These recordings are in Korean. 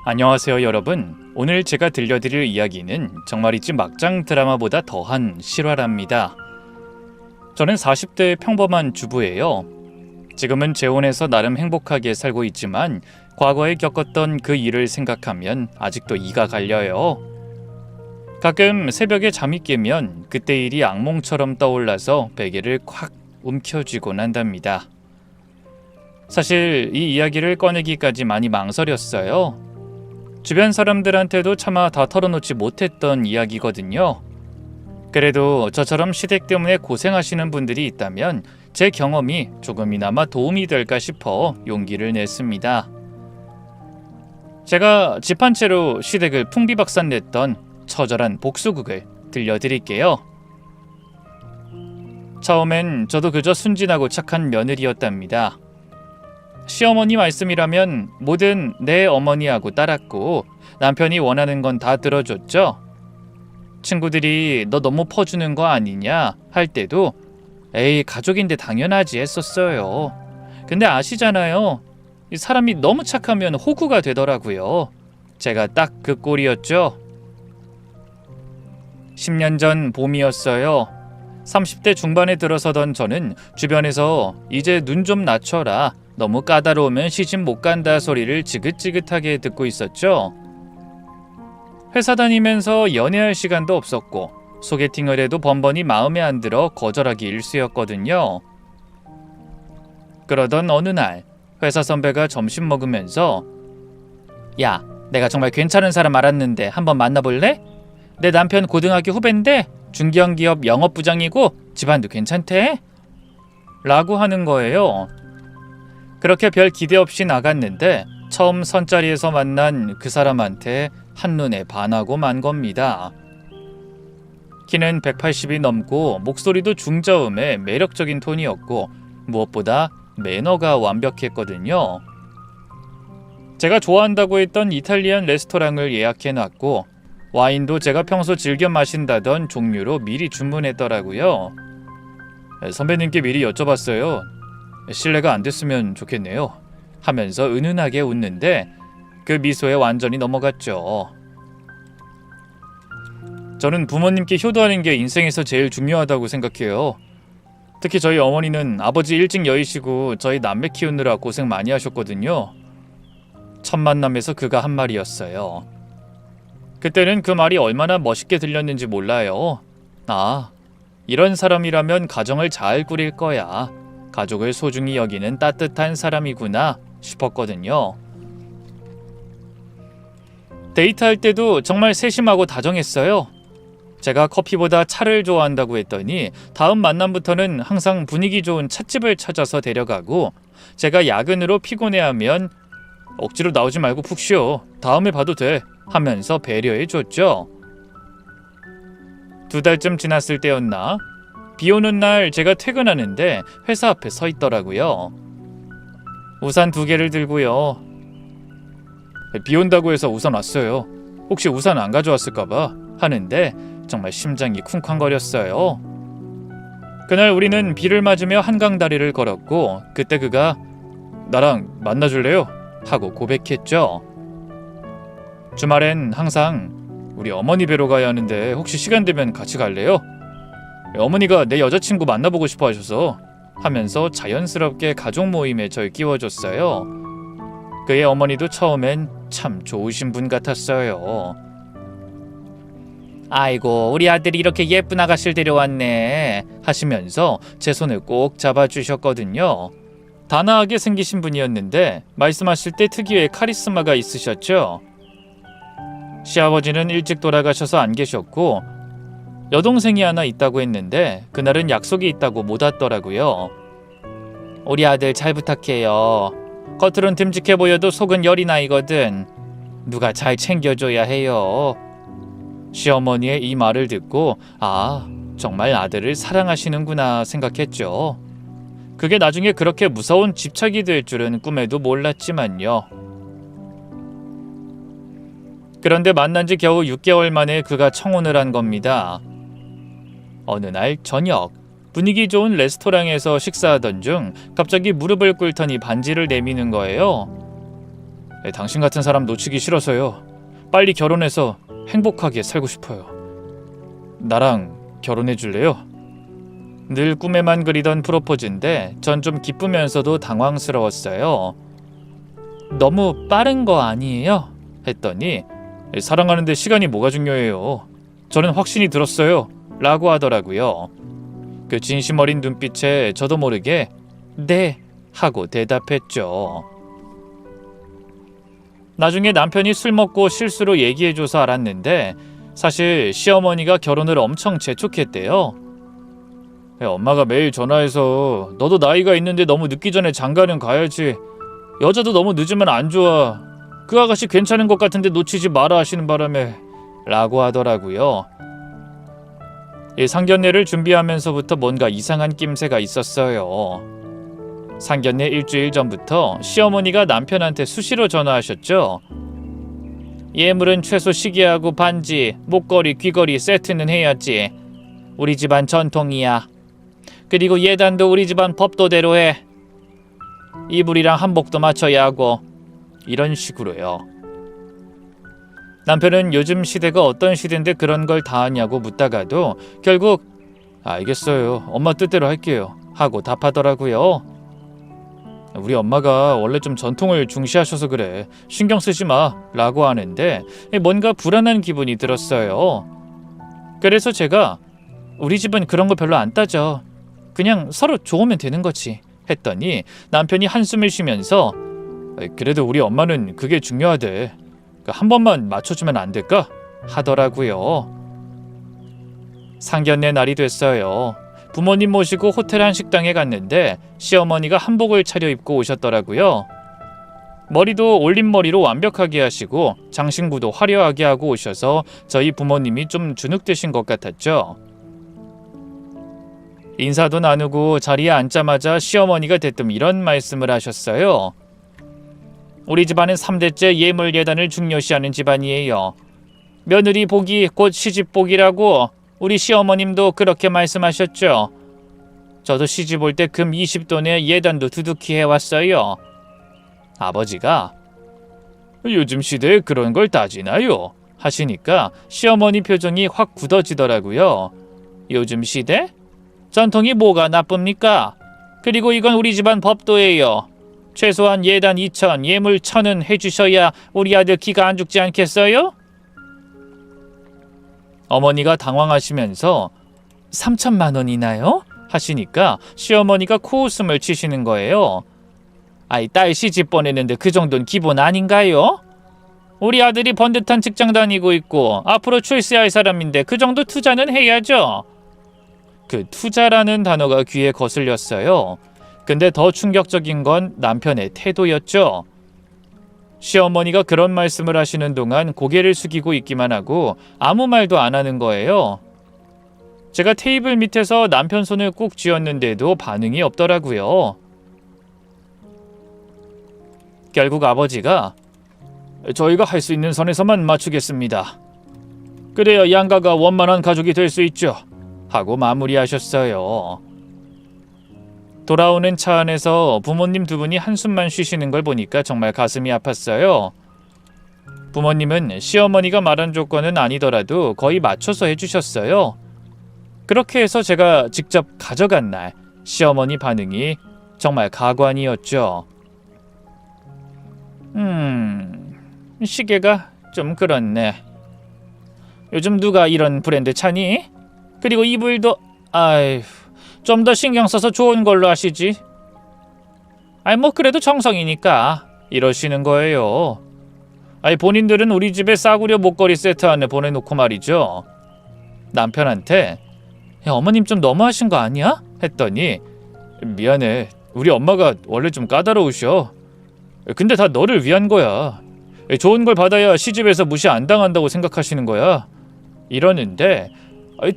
안녕하세요 여러분. 오늘 제가 들려드릴 이야기는 정말이지 막장 드라마보다 더한 실화랍니다. 저는 40대 평범한 주부예요. 지금은 재혼해서 나름 행복하게 살고 있지만 과거에 겪었던 그 일을 생각하면 아직도 이가 갈려요. 가끔 새벽에 잠이 깨면 그때 일이 악몽처럼 떠올라서 베개를 콱 움켜쥐곤 한답니다. 사실 이 이야기를 꺼내기까지 많이 망설였어요. 주변 사람들한테도 차마 다 털어놓지 못했던 이야기거든요. 그래도 저처럼 시댁 때문에 고생하시는 분들이 있다면 제 경험이 조금이나마 도움이 될까 싶어 용기를 냈습니다. 제가 집 한 채로 시댁을 풍비박산냈던 처절한 복수극을 들려드릴게요. 처음엔 저도 그저 순진하고 착한 며느리였답니다. 시어머니 말씀이라면 뭐든 내 어머니하고 따랐고 남편이 원하는 건 다 들어줬죠. 친구들이 너 너무 퍼주는 거 아니냐 할 때도 에이 가족인데 당연하지 했었어요. 근데 아시잖아요. 이 사람이 너무 착하면 호구가 되더라고요. 제가 딱 그 꼴이었죠. 10년 전 봄이었어요. 30대 중반에 들어서던 저는 주변에서 이제 눈 좀 낮춰라, 너무 까다로우면 시집 못 간다 소리를 지긋지긋하게 듣고 있었죠. 회사 다니면서 연애할 시간도 없었고 소개팅을 해도 번번이 마음에 안 들어 거절하기 일쑤였거든요. 그러던 어느 날 회사 선배가 점심 먹으면서 야, 내가 정말 괜찮은 사람 알았는데 한번 만나볼래? 내 남편 고등학교 후배인데 중견기업 영업부장이고 집안도 괜찮대? 라고 하는 거예요. 그렇게 별 기대 없이 나갔는데 처음 선자리에서 만난 그 사람한테 한눈에 반하고 만 겁니다. 키는 180이 넘고 목소리도 중저음의 매력적인 톤이었고 무엇보다 매너가 완벽했거든요. 제가 좋아한다고 했던 이탈리안 레스토랑을 예약해놨고 와인도 제가 평소 즐겨 마신다던 종류로 미리 주문했더라고요. 선배님께 미리 여쭤봤어요. 실례가 안 됐으면 좋겠네요. 하면서 은은하게 웃는데 그 미소에 완전히 넘어갔죠. 저는 부모님께 효도하는 게 인생에서 제일 중요하다고 생각해요. 특히 저희 어머니는 아버지 일찍 여의시고 저희 남매 키우느라 고생 많이 하셨거든요. 첫 만남에서 그가 한 말이었어요. 그때는 그 말이 얼마나 멋있게 들렸는지 몰라요. 아, 이런 사람이라면 가정을 잘 꾸릴 거야. 가족을 소중히 여기는 따뜻한 사람이구나 싶었거든요. 데이트할 때도 정말 세심하고 다정했어요. 제가 커피보다 차를 좋아한다고 했더니 다음 만남부터는 항상 분위기 좋은 찻집을 찾아서 데려가고 제가 야근으로 피곤해하면 억지로 나오지 말고 푹 쉬어. 다음에 봐도 돼. 하면서 배려해줬죠. 2달쯤 지났을 때였나? 비 오는 날 제가 퇴근하는데 회사 앞에 서 있더라고요. 우산 2개를 들고요. 비 온다고 해서 우산 왔어요. 혹시 우산 안 가져왔을까봐 하는데 정말 심장이 쿵쾅거렸어요. 그날 우리는 비를 맞으며 한강 다리를 걸었고 그때 그가 나랑 만나줄래요? 하고 고백했죠. 주말엔 항상 우리 어머니 뵈러 가야 하는데 혹시 시간 되면 같이 갈래요? 어머니가 내 여자친구 만나보고 싶어 하셔서 하면서 자연스럽게 가족 모임에 절 끼워줬어요. 그의 어머니도 처음엔 참 좋으신 분 같았어요. 아이고 우리 아들이 이렇게 예쁜 아가씨를 데려왔네 하시면서 제 손을 꼭 잡아주셨거든요. 단아하게 생기신 분이었는데 말씀하실 때 특유의 카리스마가 있으셨죠. 시아버지는 일찍 돌아가셔서 안 계셨고 여동생이 하나 있다고 했는데 그날은 약속이 있다고 못 왔더라고요. 우리 아들 잘 부탁해요. 겉으론 듬직해 보여도 속은 여린 아이거든. 누가 잘 챙겨줘야 해요. 시어머니의 이 말을 듣고 아, 정말 아들을 사랑하시는구나 생각했죠. 그게 나중에 그렇게 무서운 집착이 될 줄은 꿈에도 몰랐지만요. 그런데 만난 지 겨우 6개월 만에 그가 청혼을 한 겁니다. 어느 날 저녁 분위기 좋은 레스토랑에서 식사하던 중 갑자기 무릎을 꿇더니 반지를 내미는 거예요. 당신 같은 사람 놓치기 싫어서요. 빨리 결혼해서 행복하게 살고 싶어요. 나랑 결혼해 줄래요? 늘 꿈에만 그리던 프로포즈인데 전 좀 기쁘면서도 당황스러웠어요. 너무 빠른 거 아니에요? 했더니 사랑하는데 시간이 뭐가 중요해요. 저는 확신이 들었어요. 라고 하더라고요. 그 진심 어린 눈빛에 저도 모르게 네 하고 대답했죠. 나중에 남편이 술 먹고 실수로 얘기해줘서 알았는데 사실 시어머니가 결혼을 엄청 재촉했대요. 엄마가 매일 전화해서 너도 나이가 있는데 너무 늦기 전에 장가는 가야지. 여자도 너무 늦으면 안 좋아. 그 아가씨 괜찮은 것 같은데 놓치지 마라 하시는 바람에 라고 하더라고요. 이 상견례를 준비하면서부터 뭔가 이상한 낌새가 있었어요. 상견례 일주일 전부터 시어머니가 남편한테 수시로 전화하셨죠. 예물은 최소 시계하고 반지, 목걸이, 귀걸이 세트는 해야지. 우리 집안 전통이야. 그리고 예단도 우리 집안 법도대로 해. 이불이랑 한복도 맞춰야 하고. 이런 식으로요. 남편은 요즘 시대가 어떤 시대인데 그런 걸 다 하냐고 묻다가도 결국 알겠어요. 엄마 뜻대로 할게요. 하고 답하더라고요. 우리 엄마가 원래 좀 전통을 중시하셔서 그래. 신경 쓰지 마. 라고 하는데 뭔가 불안한 기분이 들었어요. 그래서 제가 우리 집은 그런 거 별로 안 따져. 그냥 서로 좋으면 되는 거지. 했더니 남편이 한숨을 쉬면서 그래도 우리 엄마는 그게 중요하대. 한 번만 맞춰주면 안 될까? 하더라고요. 상견례 날이 됐어요. 부모님 모시고 호텔 한 식당에 갔는데 시어머니가 한복을 차려입고 오셨더라고요. 머리도 올림머리로 완벽하게 하시고 장신구도 화려하게 하고 오셔서 저희 부모님이 좀 주눅드신 것 같았죠. 인사도 나누고 자리에 앉자마자 시어머니가 대뜸 이런 말씀을 하셨어요. 우리 집안은 3대째 예물 예단을 중요시하는 집안이에요. 며느리 복이 곧 시집 복이라고 우리 시어머님도 그렇게 말씀하셨죠. 저도 시집 올 때 금 20돈에 예단도 두둑히 해왔어요. 아버지가 요즘 시대에 그런 걸 따지나요? 하시니까 시어머니 표정이 확 굳어지더라고요. 요즘 시대? 전통이 뭐가 나쁩니까? 그리고 이건 우리 집안 법도예요. 최소한 예단 2천, 예물 1,000은 해주셔야 우리 아들 기가 안 죽지 않겠어요? 어머니가 당황하시면서 3천만 원이나요? 하시니까 시어머니가 코웃음을 치시는 거예요. 아이, 딸 시집 보내는데 그 정도는 기본 아닌가요? 우리 아들이 번듯한 직장 다니고 있고 앞으로 출세할 사람인데 그 정도 투자는 해야죠. 그 투자라는 단어가 귀에 거슬렸어요. 근데 더 충격적인 건 남편의 태도였죠. 시어머니가 그런 말씀을 하시는 동안 고개를 숙이고 있기만 하고 아무 말도 안 하는 거예요. 제가 테이블 밑에서 남편 손을 꾹 쥐었는데도 반응이 없더라고요. 결국 아버지가 저희가 할 수 있는 선에서만 맞추겠습니다. 그래야 양가가 원만한 가족이 될 수 있죠. 하고 마무리하셨어요. 돌아오는 차 안에서 부모님 두 분이 한숨만 쉬시는 걸 보니까 정말 가슴이 아팠어요. 부모님은 시어머니가 말한 조건은 아니더라도 거의 맞춰서 해주셨어요. 그렇게 해서 제가 직접 가져간 날 시어머니 반응이 정말 가관이었죠. 시계가 좀 그렇네. 요즘 누가 이런 브랜드 차니? 그리고 이불도 좀 더 신경 써서 좋은 걸로 하시지. 뭐 그래도 정성이니까 이러시는 거예요. 본인들은 우리 집에 싸구려 목걸이 세트 안에 보내놓고 말이죠. 남편한테 어머님 좀 너무하신 거 아니야? 했더니 미안해. 우리 엄마가 원래 좀 까다로우셔. 근데 다 너를 위한 거야. 좋은 걸 받아야 시집에서 무시 안 당한다고 생각하시는 거야. 이러는데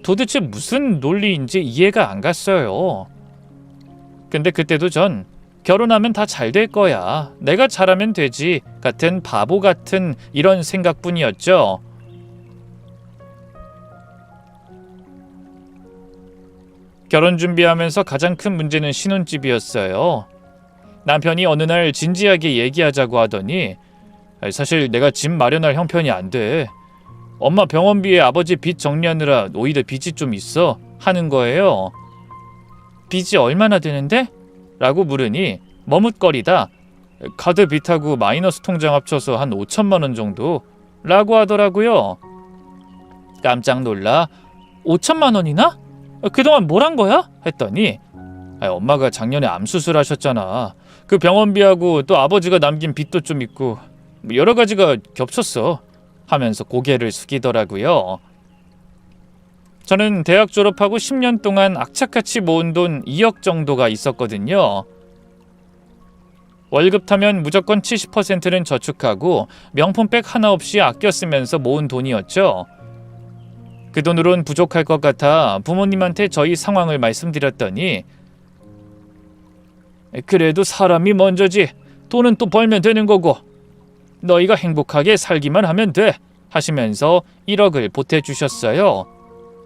도대체 무슨 논리인지 이해가 안 갔어요. 근데 그때도 전 결혼하면 다 잘 될 거야. 내가 잘하면 되지. 같은 바보 같은 이런 생각뿐이었죠. 결혼 준비하면서 가장 큰 문제는 신혼집이었어요. 남편이 어느 날 진지하게 얘기하자고 하더니 사실 내가 집 마련할 형편이 안 돼. 엄마 병원비에 아버지 빚 정리하느라 오히려 빚이 좀 있어 하는 거예요. 빚이 얼마나 되는데? 라고 물으니 머뭇거리다 카드 빚하고 마이너스 통장 합쳐서 한 5천만 원 정도 라고 하더라고요. 깜짝 놀라 5천만 원이나? 그동안 뭘 한 거야? 했더니 엄마가 작년에 암 수술하셨잖아. 그 병원비하고 또 아버지가 남긴 빚도 좀 있고 여러 가지가 겹쳤어 하면서 고개를 숙이더라고요. 저는 대학 졸업하고 10년 동안 악착같이 모은 돈 2억 정도가 있었거든요. 월급 타면 무조건 70%는 저축하고 명품백 하나 없이 아껴 쓰면서 모은 돈이었죠. 그 돈으론 부족할 것 같아 부모님한테 저희 상황을 말씀드렸더니 그래도 사람이 먼저지. 돈은 또 벌면 되는 거고 너희가 행복하게 살기만 하면 돼 하시면서 1억을 보태주셨어요.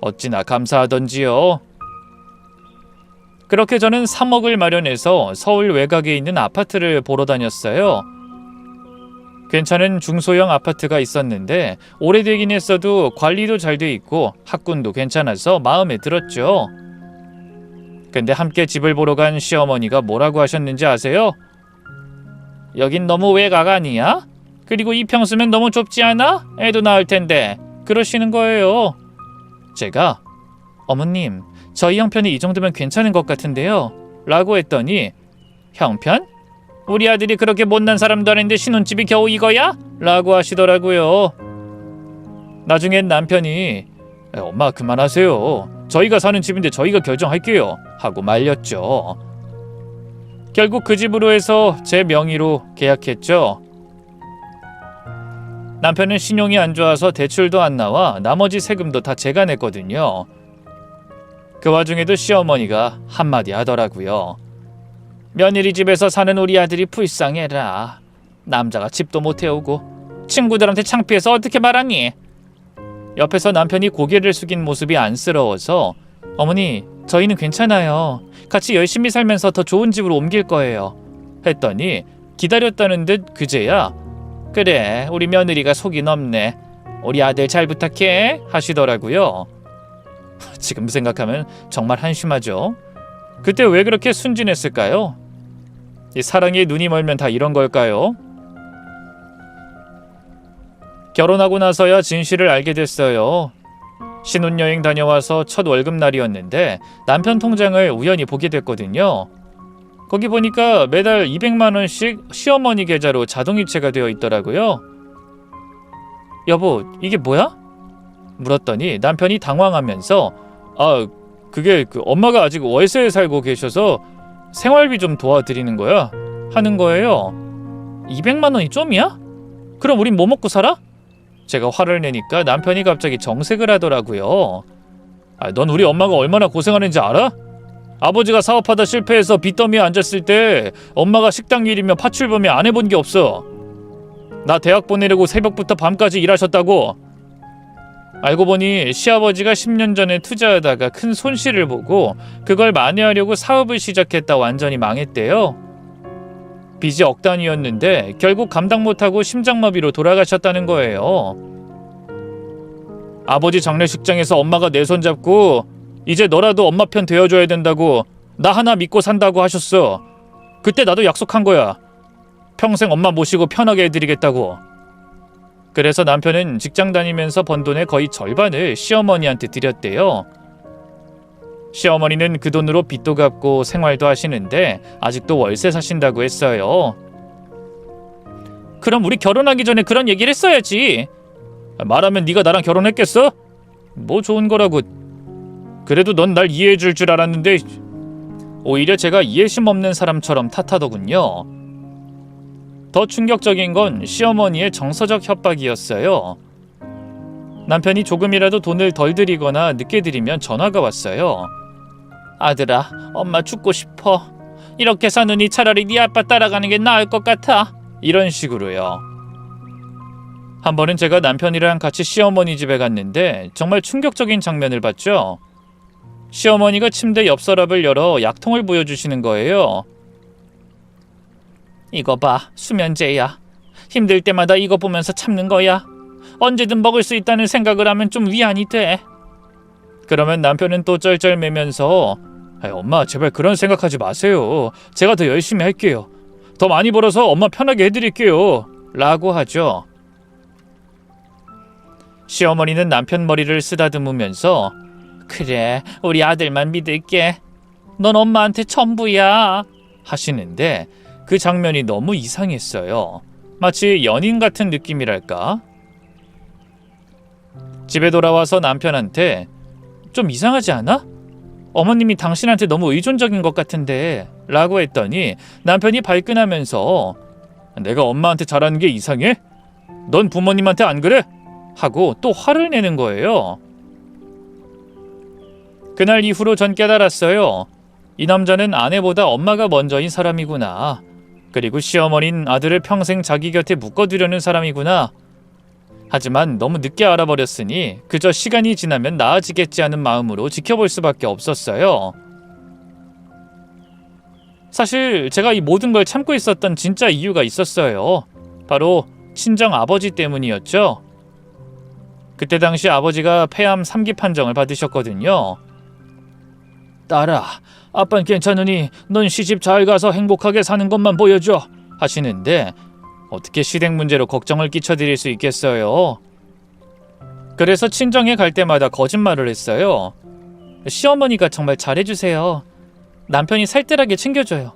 어찌나 감사하던지요. 그렇게 저는 3억을 마련해서 서울 외곽에 있는 아파트를 보러 다녔어요. 괜찮은 중소형 아파트가 있었는데 오래되긴 했어도 관리도 잘 돼 있고 학군도 괜찮아서 마음에 들었죠. 근데 함께 집을 보러 간 시어머니가 뭐라고 하셨는지 아세요? 여긴 너무 외곽 아니야? 그리고 이 평수면 너무 좁지 않아? 애도 낳을 텐데 그러시는 거예요. 제가 어머님 저희 형편이 이 정도면 괜찮은 것 같은데요 라고 했더니 형편? 우리 아들이 그렇게 못난 사람도 아닌데 신혼집이 겨우 이거야? 라고 하시더라고요. 나중엔 남편이 엄마 그만하세요. 저희가 사는 집인데 저희가 결정할게요 하고 말렸죠. 결국 그 집으로 해서 제 명의로 계약했죠. 남편은 신용이 안 좋아서 대출도 안 나와 나머지 세금도 다 제가 냈거든요. 그 와중에도 시어머니가 한마디 하더라고요. 며느리 집에서 사는 우리 아들이 불쌍해라. 남자가 집도 못 해오고 친구들한테 창피해서 어떻게 말하니? 옆에서 남편이 고개를 숙인 모습이 안쓰러워서 어머니 저희는 괜찮아요. 같이 열심히 살면서 더 좋은 집으로 옮길 거예요 했더니 기다렸다는 듯 그제야 그래 우리 며느리가 속이 넓네. 우리 아들 잘 부탁해 하시더라고요. 지금 생각하면 정말 한심하죠. 그때 왜 그렇게 순진했을까요? 이 사랑에 눈이 멀면 다 이런 걸까요? 결혼하고 나서야 진실을 알게 됐어요. 신혼여행 다녀와서 첫 월급날이었는데 남편 통장을 우연히 보게 됐거든요. 거기 보니까 매달 200만 원씩 시어머니 계좌로 자동이체가 되어 있더라고요. 여보, 이게 뭐야? 물었더니 남편이 당황하면서 그게 엄마가 아직 월세에 살고 계셔서 생활비 좀 도와드리는 거야 하는 거예요. 200만 원이 좀이야? 그럼 우린 뭐 먹고 살아? 제가 화를 내니까 남편이 갑자기 정색을 하더라고요. 넌 우리 엄마가 얼마나 고생하는지 알아? 아버지가 사업하다 실패해서 빚더미에 앉았을 때 엄마가 식당 일이며 파출범이 안 해본 게 없어. 나 대학 보내려고 새벽부터 밤까지 일하셨다고. 알고 보니 시아버지가 10년 전에 투자하다가 큰 손실을 보고 그걸 만회하려고 사업을 시작했다 완전히 망했대요. 빚이 억 단위였는데 결국 감당 못하고 심장마비로 돌아가셨다는 거예요. 아버지 장례식장에서 엄마가 내 손 잡고 이제 너라도 엄마 편 되어줘야 된다고 나 하나 믿고 산다고 하셨어. 그때 나도 약속한 거야. 평생 엄마 모시고 편하게 해드리겠다고. 그래서 남편은 직장 다니면서 번 돈의 거의 절반을 시어머니한테 드렸대요. 시어머니는 그 돈으로 빚도 갚고 생활도 하시는데 아직도 월세 사신다고 했어요. 그럼 우리 결혼하기 전에 그런 얘기를 했어야지. 말하면 네가 나랑 결혼했겠어? 뭐 좋은 거라고. 그래도 넌 날 이해해줄 줄 알았는데 오히려 제가 이해심 없는 사람처럼 탓하더군요. 더 충격적인 건 시어머니의 정서적 협박이었어요. 남편이 조금이라도 돈을 덜 드리거나 늦게 드리면 전화가 왔어요. 아들아, 엄마 죽고 싶어. 이렇게 사느니 차라리 네 아빠 따라가는 게 나을 것 같아. 이런 식으로요. 한 번은 제가 남편이랑 같이 시어머니 집에 갔는데 정말 충격적인 장면을 봤죠. 시어머니가 침대 옆 서랍을 열어 약통을 보여주시는 거예요. 이거 봐, 수면제야. 힘들 때마다 이거 보면서 참는 거야. 언제든 먹을 수 있다는 생각을 하면 좀 위안이 돼. 그러면 남편은 또 쩔쩔매면서 엄마 제발 그런 생각하지 마세요. 제가 더 열심히 할게요. 더 많이 벌어서 엄마 편하게 해드릴게요. 라고 하죠. 시어머니는 남편 머리를 쓰다듬으면서 그래 우리 아들만 믿을게. 넌 엄마한테 전부야. 하시는데 그 장면이 너무 이상했어요. 마치 연인 같은 느낌이랄까. 집에 돌아와서 남편한테 좀 이상하지 않아? 어머님이 당신한테 너무 의존적인 것 같은데 라고 했더니 남편이 발끈하면서 내가 엄마한테 잘하는 게 이상해? 넌 부모님한테 안 그래? 하고 또 화를 내는 거예요. 그날 이후로 전 깨달았어요. 이 남자는 아내보다 엄마가 먼저인 사람이구나. 그리고 시어머니는 아들을 평생 자기 곁에 묶어두려는 사람이구나. 하지만 너무 늦게 알아버렸으니 그저 시간이 지나면 나아지겠지 하는 마음으로 지켜볼 수밖에 없었어요. 사실 제가 이 모든 걸 참고 있었던 진짜 이유가 있었어요. 바로 친정 아버지 때문이었죠. 그때 당시 아버지가 폐암 3기 판정을 받으셨거든요. 딸아, 아빠는 괜찮으니 넌 시집 잘 가서 행복하게 사는 것만 보여줘 하시는데 어떻게 시댁 문제로 걱정을 끼쳐드릴 수 있겠어요. 그래서 친정에 갈 때마다 거짓말을 했어요. 시어머니가 정말 잘해주세요. 남편이 살뜰하게 챙겨줘요.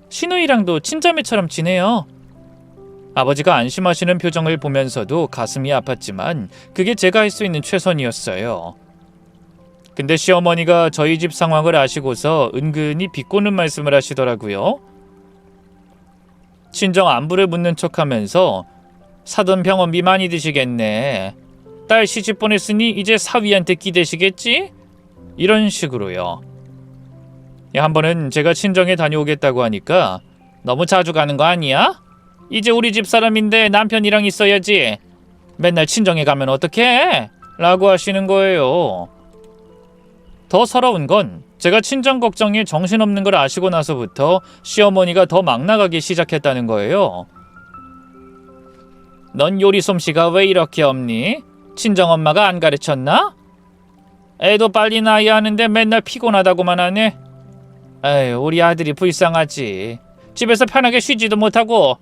시누이랑도 친자매처럼 지내요. 아버지가 안심하시는 표정을 보면서도 가슴이 아팠지만 그게 제가 할 수 있는 최선이었어요. 근데 시어머니가 저희 집 상황을 아시고서 은근히 비꼬는 말씀을 하시더라고요. 친정 안부를 묻는 척하면서 사돈 병원비 많이 드시겠네. 딸 시집 보냈으니 이제 사위한테 기대시겠지? 이런 식으로요. 한 번은 제가 친정에 다녀오겠다고 하니까 너무 자주 가는 거 아니야? 이제 우리 집 사람인데 남편이랑 있어야지. 맨날 친정에 가면 어떡해? 라고 하시는 거예요. 더 서러운 건 제가 친정 걱정에 정신없는 걸 아시고 나서부터 시어머니가 더 막 나가기 시작했다는 거예요. 넌 요리 솜씨가 왜 이렇게 없니? 친정엄마가 안 가르쳤나? 애도 빨리 낳아야 하는데 맨날 피곤하다고만 하네. 에휴, 우리 아들이 불쌍하지. 집에서 편하게 쉬지도 못하고.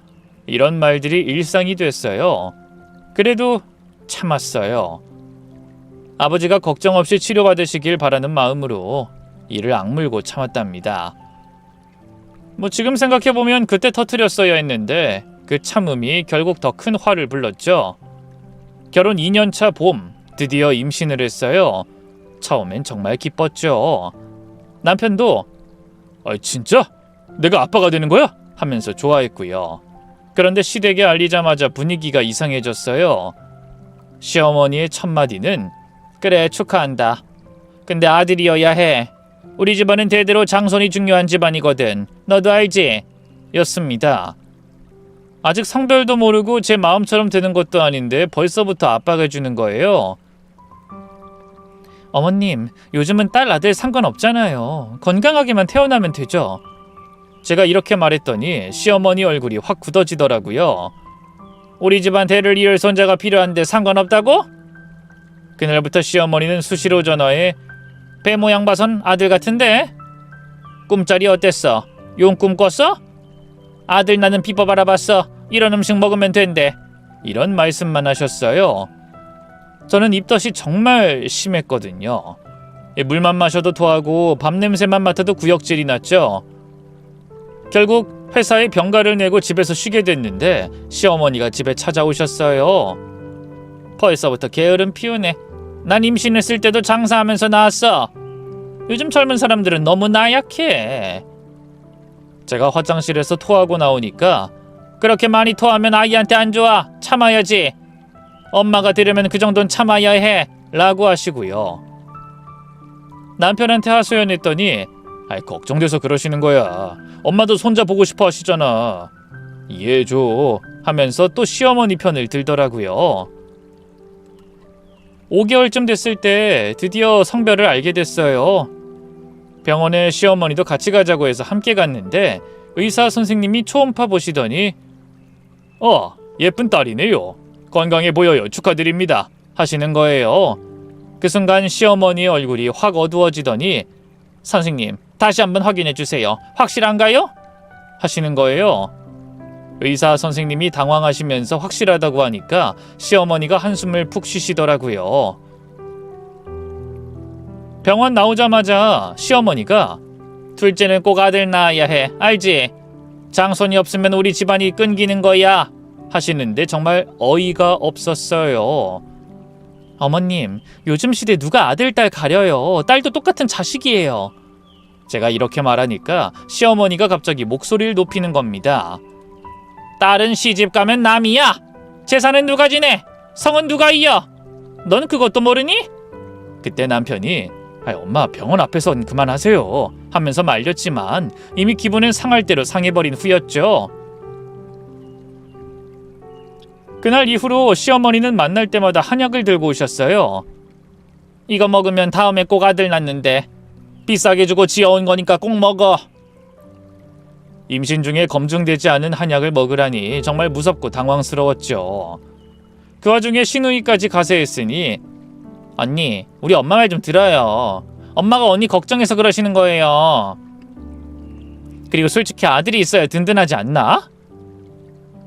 이런 말들이 일상이 됐어요. 그래도 참았어요. 아버지가 걱정 없이 치료받으시길 바라는 마음으로 이를 악물고 참았답니다. 지금 생각해보면 그때 터뜨렸어야 했는데 그 참음이 결국 더 큰 화를 불렀죠. 결혼 2년차 봄 드디어 임신을 했어요. 처음엔 정말 기뻤죠. 남편도 진짜? 내가 아빠가 되는 거야? 하면서 좋아했고요. 그런데 시댁에 알리자마자 분위기가 이상해졌어요. 시어머니의 첫마디는 그래 축하한다. 근데 아들이어야 해. 우리 집안은 대대로 장손이 중요한 집안이거든. 너도 알지? 였습니다. 아직 성별도 모르고 제 마음처럼 되는 것도 아닌데 벌써부터 아빠가 해주는 거예요. 어머님, 요즘은 딸 아들 상관없잖아요. 건강하게만 태어나면 되죠. 제가 이렇게 말했더니 시어머니 얼굴이 확 굳어지더라고요. 우리 집안 대를 이을 손자가 필요한데 상관없다고? 그날부터 시어머니는 수시로 전화해 배 모양 봐선 아들 같은데? 꿈자리 어땠어? 용꿈 꿨어? 아들 낳는 비법 알아봤어. 이런 음식 먹으면 된대. 이런 말씀만 하셨어요. 저는 입덧이 정말 심했거든요. 물만 마셔도 토하고 밥 냄새만 맡아도 구역질이 났죠. 결국 회사에 병가를 내고 집에서 쉬게 됐는데 시어머니가 집에 찾아오셨어요. 벌써부터 게으름 피우네. 난 임신했을 때도 장사하면서 나왔어. 요즘 젊은 사람들은 너무 나약해. 제가 화장실에서 토하고 나오니까 그렇게 많이 토하면 아이한테 안 좋아. 참아야지. 엄마가 되려면 그 정도는 참아야 해. 라고 하시고요. 남편한테 하소연했더니 걱정돼서 그러시는 거야. 엄마도 손자 보고 싶어 하시잖아. 이해해줘 하면서 또 시어머니 편을 들더라고요. 5개월쯤 됐을 때 드디어 성별을 알게 됐어요. 병원에 시어머니도 같이 가자고 해서 함께 갔는데 의사 선생님이 초음파 보시더니 예쁜 딸이네요. 건강해 보여요. 축하드립니다. 하시는 거예요. 그 순간 시어머니의 얼굴이 확 어두워지더니 선생님, 다시 한번 확인해 주세요. 확실한가요? 하시는 거예요. 의사 선생님이 당황하시면서 확실하다고 하니까 시어머니가 한숨을 푹 쉬시더라고요. 병원 나오자마자 시어머니가 둘째는 꼭 아들 낳아야 해. 알지? 장손이 없으면 우리 집안이 끊기는 거야. 하시는데 정말 어이가 없었어요. 어머님, 요즘 시대 누가 아들, 딸 가려요. 딸도 똑같은 자식이에요. 제가 이렇게 말하니까 시어머니가 갑자기 목소리를 높이는 겁니다. 딸은 시집 가면 남이야. 재산은 누가 지내? 성은 누가 이어? 넌 그것도 모르니? 그때 남편이 엄마 병원 앞에선 그만하세요 하면서 말렸지만 이미 기분은 상할 대로 상해버린 후였죠. 그날 이후로 시어머니는 만날 때마다 한약을 들고 오셨어요. 이거 먹으면 다음에 꼭 아들 낳는데 비싸게 주고 지어온 거니까 꼭 먹어. 임신 중에 검증되지 않은 한약을 먹으라니 정말 무섭고 당황스러웠죠. 그 와중에 신우이까지 가세했으니 언니, 우리 엄마 말 좀 들어요. 엄마가 언니 걱정해서 그러시는 거예요. 그리고 솔직히 아들이 있어야 든든하지 않나?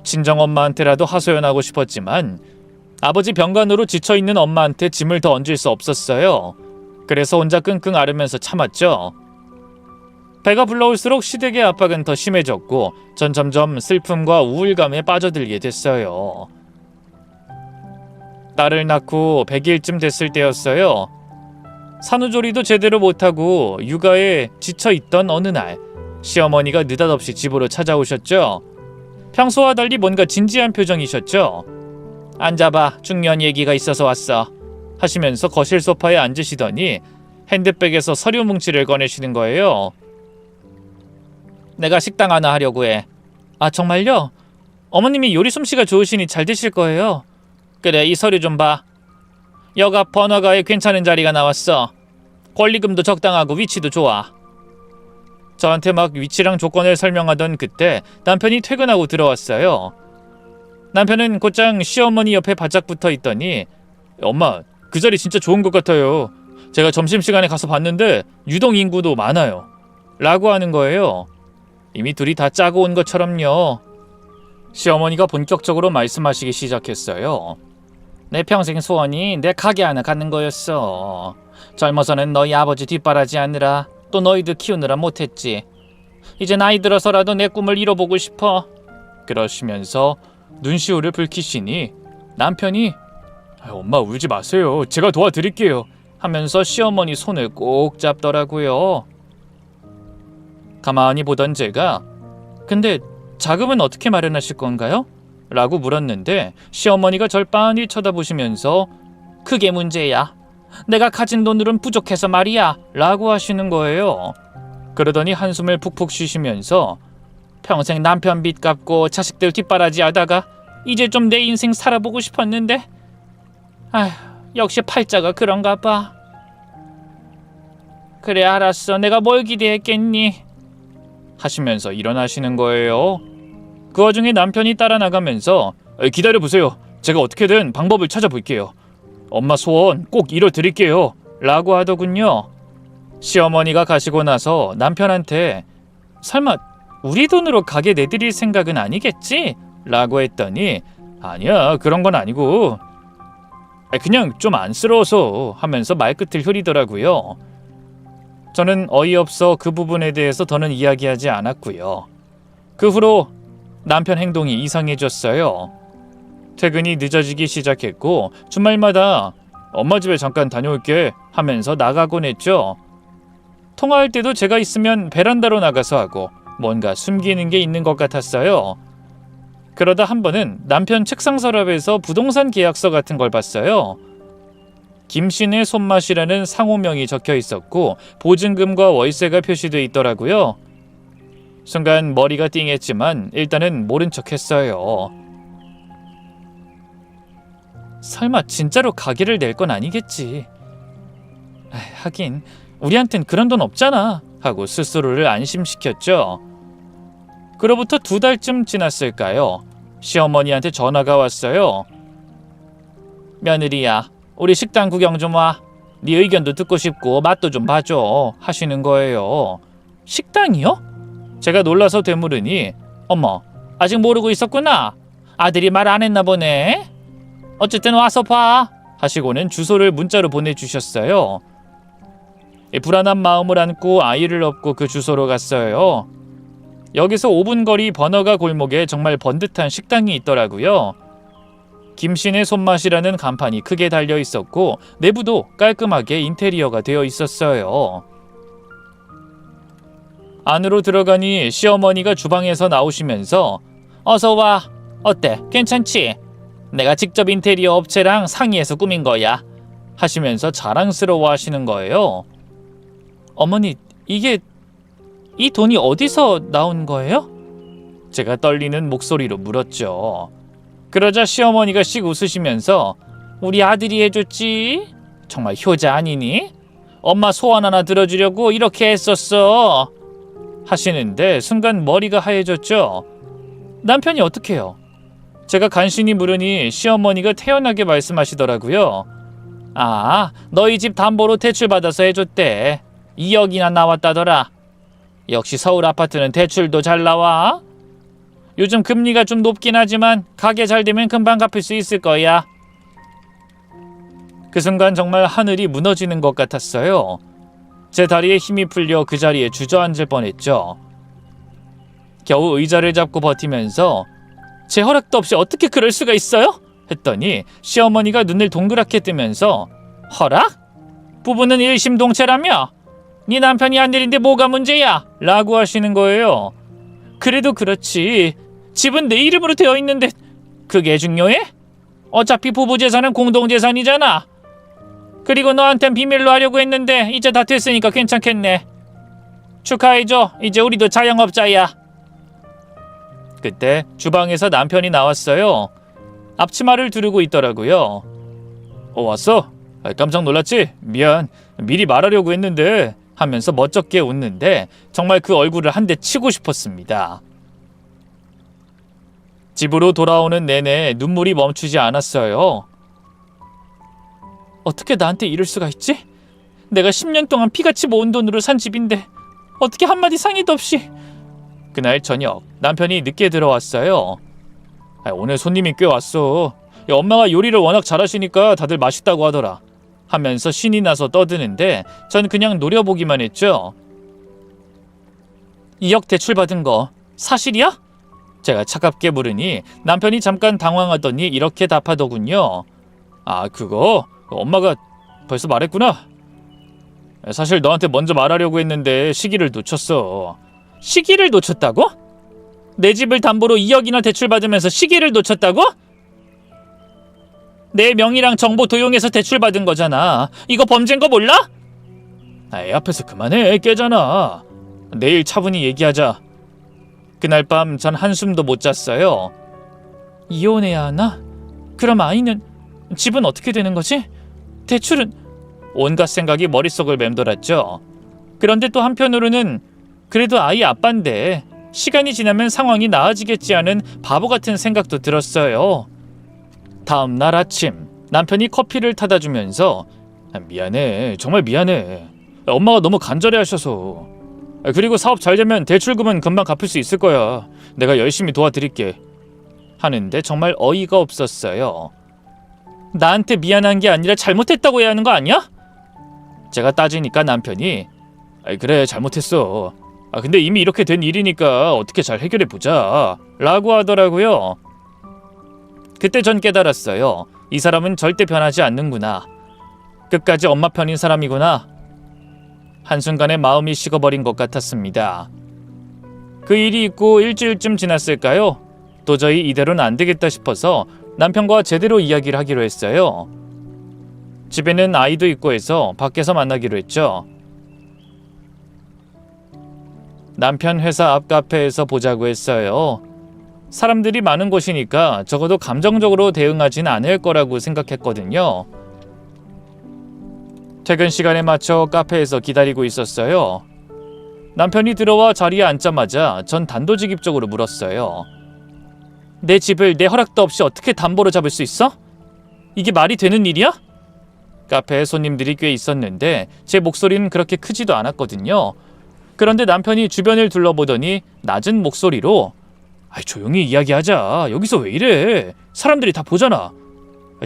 친정엄마한테라도 하소연하고 싶었지만 아버지 병간호로 지쳐있는 엄마한테 짐을 더 얹을 수 없었어요. 그래서 혼자 끙끙 앓으면서 참았죠. 배가 불러올수록 시댁의 압박은 더 심해졌고 전 점점 슬픔과 우울감에 빠져들게 됐어요. 딸을 낳고 100일쯤 됐을 때였어요. 산후조리도 제대로 못하고 육아에 지쳐있던 어느 날 시어머니가 느닷없이 집으로 찾아오셨죠. 평소와 달리 뭔가 진지한 표정이셨죠. 앉아봐, 중요한 얘기가 있어서 왔어. 하시면서 거실 소파에 앉으시더니 핸드백에서 서류 뭉치를 꺼내시는 거예요. 내가 식당 하나 하려고 해. 아, 정말요? 어머님이 요리 솜씨가 좋으시니 잘 되실 거예요. 그래, 이 서류 좀 봐. 여가 번화가에 괜찮은 자리가 나왔어. 권리금도 적당하고 위치도 좋아. 저한테 막 위치랑 조건을 설명하던 그때 남편이 퇴근하고 들어왔어요. 남편은 곧장 시어머니 옆에 바짝 붙어 있더니 엄마, 그 자리 진짜 좋은 것 같아요. 제가 점심시간에 가서 봤는데 유동 인구도 많아요. 라고 하는 거예요. 이미 둘이 다 짜고 온 것처럼요. 시어머니가 본격적으로 말씀하시기 시작했어요. 내 평생 소원이 내 가게 하나 갖는 거였어. 젊어서는 너희 아버지 뒷바라지 하느라 또 너희들 키우느라 못했지. 이제 나이 들어서라도 내 꿈을 이뤄보고 싶어. 그러시면서 눈시울을 붉히시니 남편이 엄마 울지 마세요. 제가 도와드릴게요. 하면서 시어머니 손을 꼭 잡더라고요. 가만히 보던 제가 근데 자금은 어떻게 마련하실 건가요? 라고 물었는데 시어머니가 절 빤히 쳐다보시면서 그게 문제야. 내가 가진 돈으로는 부족해서 말이야. 라고 하시는 거예요. 그러더니 한숨을 푹푹 쉬시면서 평생 남편 빚 갚고 자식들 뒷바라지 하다가 이제 좀 내 인생 살아보고 싶었는데 아휴, 역시 팔자가 그런가 봐. 그래, 알았어. 내가 뭘 기대했겠니? 하시면서 일어나시는 거예요. 그 와중에 남편이 따라 나가면서 기다려보세요. 제가 어떻게든 방법을 찾아볼게요. 엄마 소원 꼭 이뤄드릴게요. 라고 하더군요. 시어머니가 가시고 나서 남편한테 설마 우리 돈으로 가게 내드릴 생각은 아니겠지? 라고 했더니 아니야, 그런 건 아니고 그냥 좀 안쓰러워서 하면서 말끝을 흐리더라고요. 저는 어이없어 그 부분에 대해서 더는 이야기하지 않았고요. 그 후로 남편 행동이 이상해졌어요. 퇴근이 늦어지기 시작했고 주말마다 엄마 집에 잠깐 다녀올게 하면서 나가곤 했죠. 통화할 때도 제가 있으면 베란다로 나가서 하고 뭔가 숨기는 게 있는 것 같았어요. 그러다 한 번은 남편 책상 서랍에서 부동산 계약서 같은 걸 봤어요. 김신의 손맛이라는 상호명이 적혀 있었고 보증금과 월세가 표시돼 있더라고요. 순간 머리가 띵했지만 일단은 모른 척 했어요. 설마 진짜로 가게를 낼 건 아니겠지. 하긴 우리한텐 그런 돈 없잖아 하고 스스로를 안심시켰죠. 그로부터 2달쯤 지났을까요? 시어머니한테 전화가 왔어요. 며느리야, 우리 식당 구경 좀 와. 네 의견도 듣고 싶고 맛도 좀 봐줘 하시는 거예요. 식당이요? 제가 놀라서 되물으니 어머, 아직 모르고 있었구나. 아들이 말 안 했나 보네. 어쨌든 와서 봐 하시고는 주소를 문자로 보내주셨어요. 불안한 마음을 안고 아이를 업고 그 주소로 갔어요. 여기서 5분 거리 번화가 골목에 정말 번듯한 식당이 있더라고요. 김신의 손맛이라는 간판이 크게 달려 있었고 내부도 깔끔하게 인테리어가 되어 있었어요. 안으로 들어가니 시어머니가 주방에서 나오시면서 어서 와. 어때? 괜찮지? 내가 직접 인테리어 업체랑 상의해서 꾸민 거야 하시면서 자랑스러워 하시는 거예요. 어머니, 이 돈이 어디서 나온 거예요? 제가 떨리는 목소리로 물었죠. 그러자 시어머니가 씩 웃으시면서 우리 아들이 해줬지? 정말 효자 아니니? 엄마 소원 하나 들어주려고 이렇게 했었어 하시는데 순간 머리가 하얘졌죠. 남편이 어떡해요? 제가 간신히 물으니 시어머니가 태연하게 말씀하시더라고요. 아, 너희 집 담보로 대출받아서 해줬대. 2억이나 나왔다더라. 역시 서울 아파트는 대출도 잘 나와. 요즘 금리가 좀 높긴 하지만 가게 잘 되면 금방 갚을 수 있을 거야. 그 순간 정말 하늘이 무너지는 것 같았어요. 제 다리에 힘이 풀려 그 자리에 주저앉을 뻔했죠. 겨우 의자를 잡고 버티면서 제 허락도 없이 어떻게 그럴 수가 있어요? 했더니 시어머니가 눈을 동그랗게 뜨면서 허락? 부부는 일심동체라며? 네 남편이 안 내린데 뭐가 문제야? 라고 하시는 거예요. 그래도 그렇지. 집은 내 이름으로 되어 있는데 그게 중요해? 어차피 부부 재산은 공동 재산이잖아. 그리고 너한텐 비밀로 하려고 했는데 이제 다 됐으니까 괜찮겠네. 축하해줘. 이제 우리도 자영업자야. 그때 주방에서 남편이 나왔어요. 앞치마를 두르고 있더라고요. 왔어? 깜짝 놀랐지? 미안. 미리 말하려고 했는데 하면서 멋쩍게 웃는데 정말 그 얼굴을 한 대 치고 싶었습니다. 집으로 돌아오는 내내 눈물이 멈추지 않았어요. 어떻게 나한테 이럴 수가 있지? 내가 10년 동안 피같이 모은 돈으로 산 집인데 어떻게 한마디 상의도 없이. 그날 저녁 남편이 늦게 들어왔어요. 오늘 손님이 꽤 왔어. 엄마가 요리를 워낙 잘하시니까 다들 맛있다고 하더라 하면서 신이 나서 떠드는데 전 그냥 노려보기만 했죠. 2억 대출받은 거 사실이야? 제가 차갑게 물으니 남편이 잠깐 당황하더니 이렇게 답하더군요. 아, 그거 엄마가 벌써 말했구나. 사실 너한테 먼저 말하려고 했는데 시기를 놓쳤어. 시기를 놓쳤다고? 내 집을 담보로 2억이나 대출받으면서 시기를 놓쳤다고? 내 명의랑 정보 도용해서 대출받은 거잖아. 이거 범죄인 거 몰라? 애 앞에서 그만해. 깨잖아. 내일 차분히 얘기하자. 그날 밤 전 한숨도 못 잤어요. 이혼해야 하나? 그럼 아이는? 집은 어떻게 되는 거지? 대출은? 온갖 생각이 머릿속을 맴돌았죠. 그런데 또 한편으로는 그래도 아이 아빠인데 시간이 지나면 상황이 나아지겠지 하는 바보 같은 생각도 들었어요. 다음 날 아침 남편이 커피를 타다 주면서 미안해. 정말 미안해. 엄마가 너무 간절해 하셔서. 그리고 사업 잘 되면 대출금은 금방 갚을 수 있을 거야. 내가 열심히 도와드릴게. 하는데 정말 어이가 없었어요. 나한테 미안한 게 아니라 잘못했다고 해야 하는 거 아니야? 제가 따지니까 남편이 그래 잘못했어. 근데 이미 이렇게 된 일이니까 어떻게 잘 해결해보자 라고 하더라고요. 그때 전 깨달았어요. 이 사람은 절대 변하지 않는구나. 끝까지 엄마 편인 사람이구나. 한순간에 마음이 식어버린 것 같았습니다. 그 일이 있고 일주일쯤 지났을까요? 도저히 이대로는 안 되겠다 싶어서 남편과 제대로 이야기를 하기로 했어요. 집에는 아이도 있고 해서 밖에서 만나기로 했죠. 남편 회사 앞 카페에서 보자고 했어요. 사람들이 많은 곳이니까 적어도 감정적으로 대응하진 않을 거라고 생각했거든요. 퇴근 시간에 맞춰 카페에서 기다리고 있었어요. 남편이 들어와 자리에 앉자마자 전 단도직입적으로 물었어요. 내 집을 내 허락도 없이 어떻게 담보로 잡을 수 있어? 이게 말이 되는 일이야? 카페에 손님들이 꽤 있었는데 제 목소리는 그렇게 크지도 않았거든요. 그런데 남편이 주변을 둘러보더니 낮은 목소리로 조용히 이야기하자. 여기서 왜 이래? 사람들이 다 보잖아.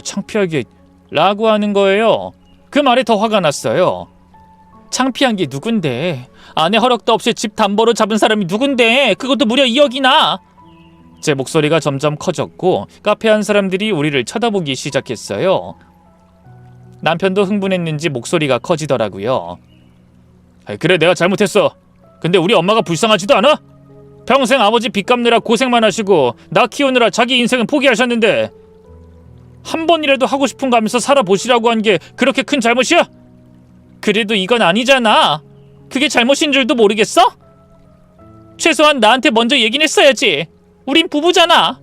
창피하게 라고 하는 거예요. 그 말에 더 화가 났어요. 창피한 게 누군데? 아내 허락도 없이 집 담보로 잡은 사람이 누군데? 그것도 무려 2억이나! 제 목소리가 점점 커졌고 카페 안 사람들이 우리를 쳐다보기 시작했어요. 남편도 흥분했는지 목소리가 커지더라고요. 그래, 내가 잘못했어. 근데 우리 엄마가 불쌍하지도 않아? 평생 아버지 빚 갚느라 고생만 하시고 나 키우느라 자기 인생은 포기하셨는데 한 번이라도 하고 싶은 거 하면서 살아보시라고 한 게 그렇게 큰 잘못이야? 그래도 이건 아니잖아. 그게 잘못인 줄도 모르겠어? 최소한 나한테 먼저 얘기는 했어야지. 우린 부부잖아.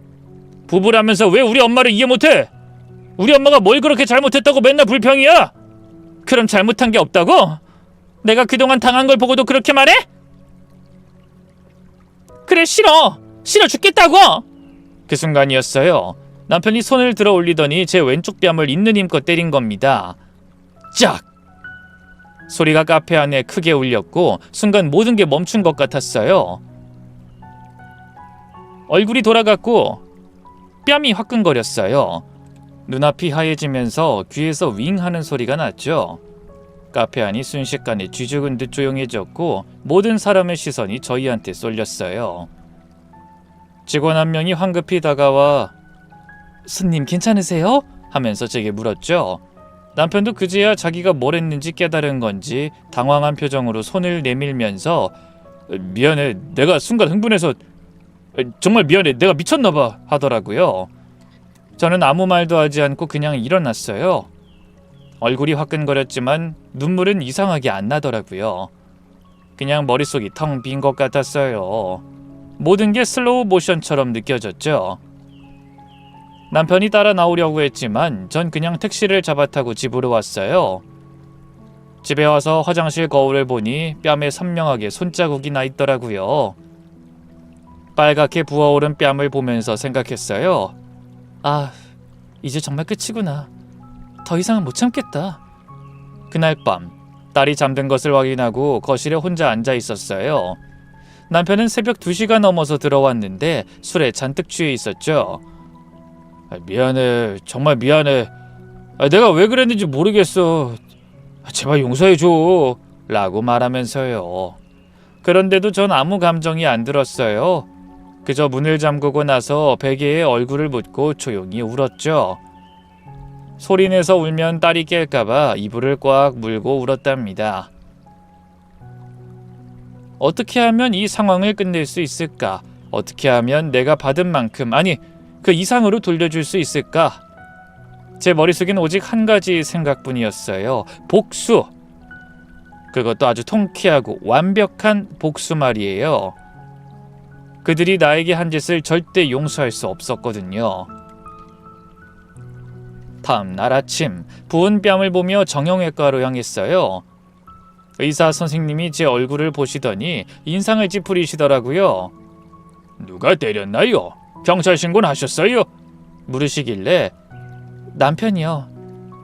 부부라면서 왜 우리 엄마를 이해 못해? 우리 엄마가 뭘 그렇게 잘못했다고 맨날 불평이야? 그럼 잘못한 게 없다고? 내가 그동안 당한 걸 보고도 그렇게 말해? 그래, 싫어 죽겠다고! 그 순간이었어요. 남편이 손을 들어 올리더니 제 왼쪽 뺨을 있는 힘껏 때린 겁니다. 짝! 소리가 카페 안에 크게 울렸고 순간 모든 게 멈춘 것 같았어요. 얼굴이 돌아갔고 뺨이 화끈거렸어요. 눈앞이 하얘지면서 귀에서 윙 하는 소리가 났죠. 카페 안이 순식간에 쥐죽은 듯 조용해졌고 모든 사람의 시선이 저희한테 쏠렸어요. 직원 한 명이 황급히 다가와 "손님 괜찮으세요?" 하면서 제게 물었죠. 남편도 그제야 자기가 뭘 했는지 깨달은 건지 당황한 표정으로 손을 내밀면서 "미안해, 내가 순간 흥분해서 정말 미안해, 내가 미쳤나 봐" 하더라고요. 저는 아무 말도 하지 않고 그냥 일어났어요. 얼굴이 화끈거렸지만 눈물은 이상하게 안 나더라고요. 그냥 머릿속이 텅 빈 것 같았어요. 모든 게 슬로우 모션처럼 느껴졌죠. 남편이 따라 나오려고 했지만 전 그냥 택시를 잡아 타고 집으로 왔어요. 집에 와서 화장실 거울을 보니 뺨에 선명하게 손자국이 나 있더라고요. 빨갛게 부어오른 뺨을 보면서 생각했어요. 이제 정말 끝이구나. 더 이상은 못 참겠다. 그날 밤 딸이 잠든 것을 확인하고 거실에 혼자 앉아 있었어요. 남편은 새벽 2시가 넘어서 들어왔는데 술에 잔뜩 취해 있었죠. "미안해, 정말 미안해. 내가 왜 그랬는지 모르겠어. 제발 용서해줘" 라고 말하면서요. 그런데도 전 아무 감정이 안 들었어요. 그저 문을 잠그고 나서 베개에 얼굴을 묻고 조용히 울었죠. 소리내서 울면 딸이 깰까봐 이불을 꽉 물고 울었답니다. 어떻게 하면 이 상황을 끝낼 수 있을까? 어떻게 하면 내가 받은 만큼, 아니 그 이상으로 돌려줄 수 있을까? 제 머릿속엔 오직 한 가지 생각뿐이었어요. 복수! 그것도 아주 통쾌하고 완벽한 복수 말이에요. 그들이 나에게 한 짓을 절대 용서할 수 없었거든요. 다음 날 아침, 부은 뺨을 보며 정형외과로 향했어요. 의사 선생님이 제 얼굴을 보시더니 인상을 찌푸리시더라고요. "누가 때렸나요? 경찰 신고는 하셨어요?" 물으시길래 "남편이요.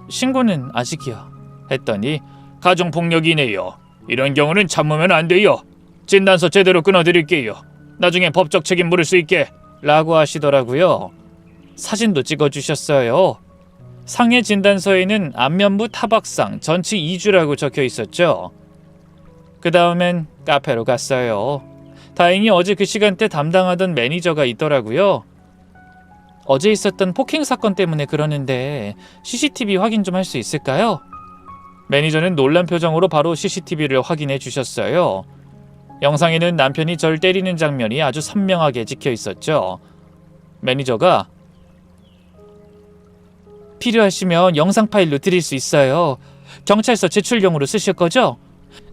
신고는 아직이요." 했더니 "가정폭력이네요. 이런 경우는 참으면 안 돼요. 진단서 제대로 끊어드릴게요. 나중에 법적 책임 물을 수 있게" 라고 하시더라고요. 사진도 찍어주셨어요. 상해 진단서에는 안면부 타박상, 전치 2주라고 적혀 있었죠. 그 다음엔 카페로 갔어요. 다행히 어제 그 시간대 담당하던 매니저가 있더라고요. "어제 있었던 폭행 사건 때문에 그러는데 CCTV 확인 좀 할 수 있을까요?" 매니저는 놀란 표정으로 바로 CCTV를 확인해 주셨어요. 영상에는 남편이 절 때리는 장면이 아주 선명하게 찍혀 있었죠. 매니저가 "필요하시면 영상 파일로 드릴 수 있어요. 경찰서 제출용으로 쓰실 거죠?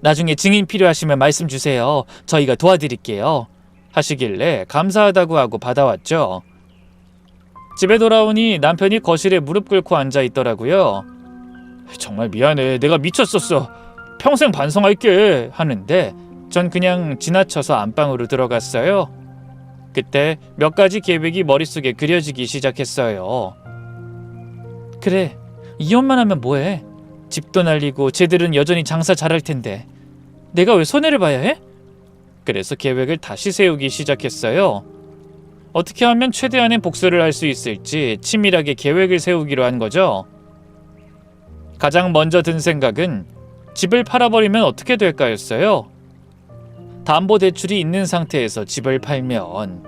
나중에 증인 필요하시면 말씀 주세요. 저희가 도와드릴게요." 하시길래 감사하다고 하고 받아왔죠. 집에 돌아오니 남편이 거실에 무릎 꿇고 앉아 있더라고요. "정말 미안해, 내가 미쳤었어. 평생 반성할게" 하는데 전 그냥 지나쳐서 안방으로 들어갔어요. 그때 몇 가지 계획이 머릿속에 그려지기 시작했어요. 그래, 이혼만 하면 뭐해? 집도 날리고 쟤들은 여전히 장사 잘할 텐데 내가 왜 손해를 봐야 해? 그래서 계획을 다시 세우기 시작했어요. 어떻게 하면 최대한의 복수를 할 수 있을지 치밀하게 계획을 세우기로 한 거죠. 가장 먼저 든 생각은 집을 팔아버리면 어떻게 될까였어요. 담보대출이 있는 상태에서 집을 팔면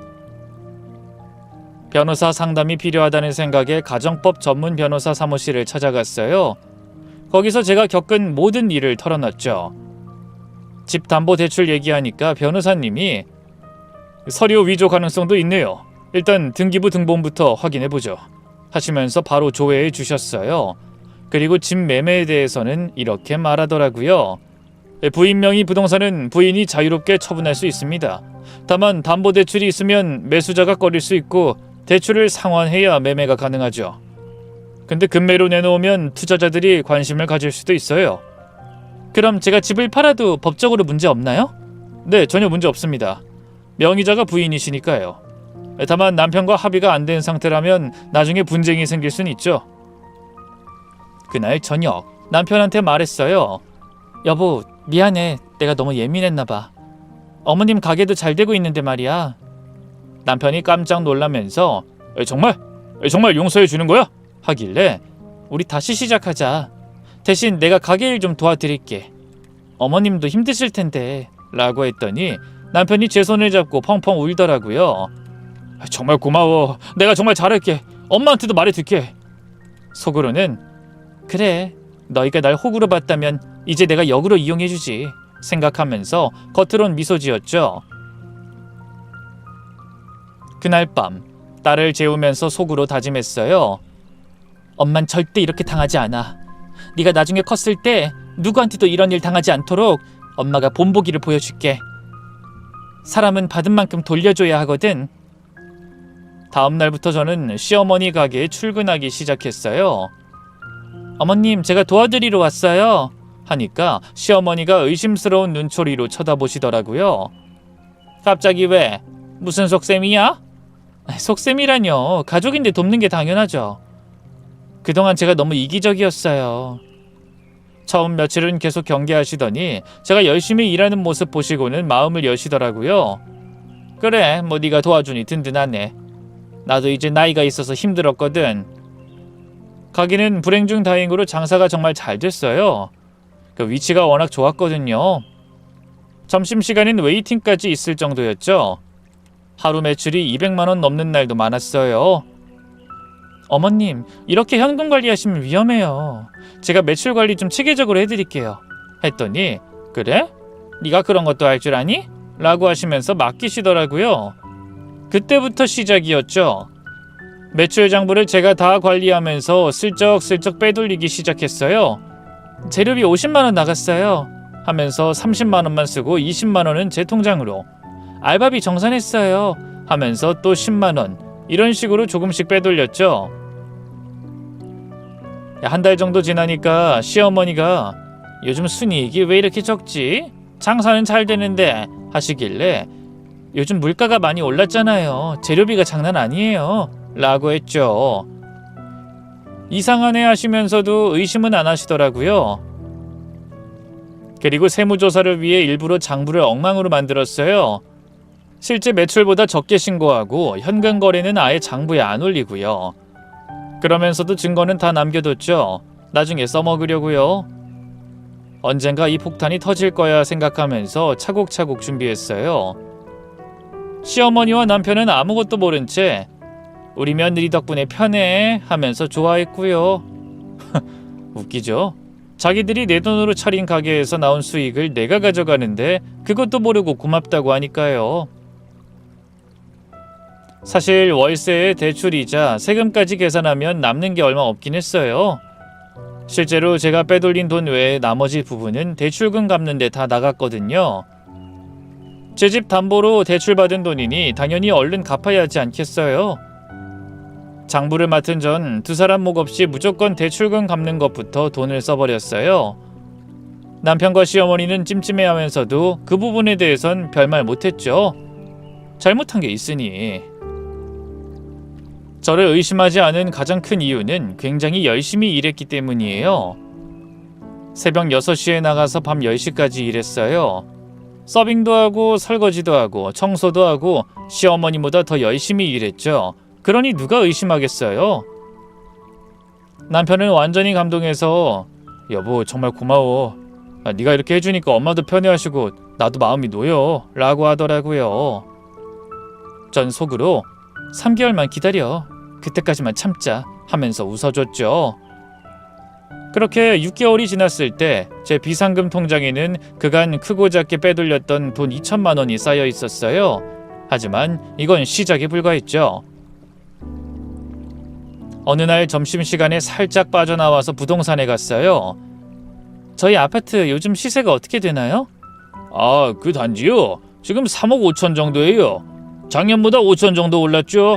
변호사 상담이 필요하다는 생각에 가정법 전문 변호사 사무실을 찾아갔어요. 거기서 제가 겪은 모든 일을 털어놨죠. 집 담보대출 얘기하니까 변호사님이 서류 위조 가능성도 있네요. 일단 등기부 등본부터 확인해보죠. 하시면서 바로 조회해 주셨어요. 그리고 집 매매에 대해서는 이렇게 말하더라고요. 부인 명의 부동산은 부인이 자유롭게 처분할 수 있습니다. 다만 담보대출이 있으면 매수자가 꺼릴 수 있고 대출을 상환해야 매매가 가능하죠. 근데 금매로 내놓으면 투자자들이 관심을 가질 수도 있어요. 그럼 제가 집을 팔아도 법적으로 문제 없나요? 네, 전혀 문제 없습니다. 명의자가 부인이시니까요. 다만 남편과 합의가 안 된 상태라면 나중에 분쟁이 생길 수는 있죠. 그날 저녁 남편한테 말했어요. 여보, 미안해. 내가 너무 예민했나 봐. 어머님 가게도 잘 되고 있는데 말이야. 남편이 깜짝 놀라면서 정말 용서해 주는 거야? 하길래 우리 다시 시작하자. 대신 내가 가게 일 좀 도와드릴게. 어머님도 힘드실 텐데 라고 했더니 남편이 제 손을 잡고 펑펑 울더라고요. 정말 고마워. 내가 정말 잘할게. 엄마한테도 말해둘게. 속으로는 그래, 너희가 날 호구로 봤다면 이제 내가 역으로 이용해주지 생각하면서 겉으론 미소 지었죠. 그날 밤 딸을 재우면서 속으로 다짐했어요. 엄만 절대 이렇게 당하지 않아. 네가 나중에 컸을 때 누구한테도 이런 일 당하지 않도록 엄마가 본보기를 보여줄게. 사람은 받은 만큼 돌려줘야 하거든. 다음 날부터 저는 시어머니 가게에 출근하기 시작했어요. 어머님, 제가 도와드리러 왔어요. 하니까 시어머니가 의심스러운 눈초리로 쳐다보시더라고요. 갑자기 왜? 무슨 속셈이야? 속셈이라뇨. 가족인데 돕는 게 당연하죠. 그동안 제가 너무 이기적이었어요. 처음 며칠은 계속 경계하시더니 제가 열심히 일하는 모습 보시고는 마음을 여시더라고요. 그래, 뭐 네가 도와주니 든든하네. 나도 이제 나이가 있어서 힘들었거든. 가게는 불행 중 다행으로 장사가 정말 잘 됐어요. 그 위치가 워낙 좋았거든요. 점심시간엔 웨이팅까지 있을 정도였죠. 하루 매출이 200만 원 넘는 날도 많았어요. 어머님, 이렇게 현금 관리하시면 위험해요. 제가 매출 관리 좀 체계적으로 해드릴게요. 했더니 그래? 네가 그런 것도 할 줄 아니? 라고 하시면서 맡기시더라고요. 그때부터 시작이었죠. 매출 장부를 제가 다 관리하면서 슬쩍슬쩍 빼돌리기 시작했어요. 재료비 50만 원 나갔어요. 하면서 30만 원만 쓰고 20만 원은 제 통장으로. 알바비 정산했어요. 하면서 또 10만 원. 이런 식으로 조금씩 빼돌렸죠. 한 달 정도 지나니까 시어머니가 요즘 순이익이 왜 이렇게 적지? 장사는 잘 되는데 하시길래 요즘 물가가 많이 올랐잖아요. 재료비가 장난 아니에요. 라고 했죠. 이상하네 하시면서도 의심은 안 하시더라고요. 그리고 세무조사를 위해 일부러 장부를 엉망으로 만들었어요. 실제 매출보다 적게 신고하고 현금 거래는 아예 장부에 안 올리고요. 그러면서도 증거는 다 남겨뒀죠. 나중에 써먹으려고요. 언젠가 이 폭탄이 터질 거야 생각하면서 차곡차곡 준비했어요. 시어머니와 남편은 아무것도 모른 채 우리 며느리 덕분에 편해 하면서 좋아했고요. 웃기죠? 자기들이 내 돈으로 차린 가게에서 나온 수익을 내가 가져가는데 그것도 모르고 고맙다고 하니까요. 사실 월세에 대출이자 세금까지 계산하면 남는 게 얼마 없긴 했어요. 실제로 제가 빼돌린 돈 외에 나머지 부분은 대출금 갚는 데 다 나갔거든요. 제 집 담보로 대출받은 돈이니 당연히 얼른 갚아야 하지 않겠어요. 장부를 맡은 전 두 사람 목 없이 무조건 대출금 갚는 것부터 돈을 써버렸어요. 남편과 시어머니는 찜찜해하면서도 그 부분에 대해선 별말 못했죠. 잘못한 게 있으니. 저를 의심하지 않은 가장 큰 이유는 굉장히 열심히 일했기 때문이에요. 새벽 6시에 나가서 밤 10시까지 일했어요. 서빙도 하고 설거지도 하고 청소도 하고 시어머니보다 더 열심히 일했죠. 그러니 누가 의심하겠어요? 남편은 완전히 감동해서 여보 정말 고마워. 네가 이렇게 해주니까 엄마도 편해하시고 나도 마음이 놓여 라고 하더라고요. 전 속으로 3개월만 기다려. 그때까지만 참자 하면서 웃어줬죠. 그렇게 6개월이 지났을 때 제 비상금 통장에는 그간 크고 작게 빼돌렸던 돈 2천만 원이 쌓여 있었어요. 하지만 이건 시작에 불과했죠. 어느 날 점심시간에 살짝 빠져나와서 부동산에 갔어요. 저희 아파트 요즘 시세가 어떻게 되나요? 아, 그 단지요? 지금 3억 5천 정도예요. 작년보다 5천 정도 올랐죠.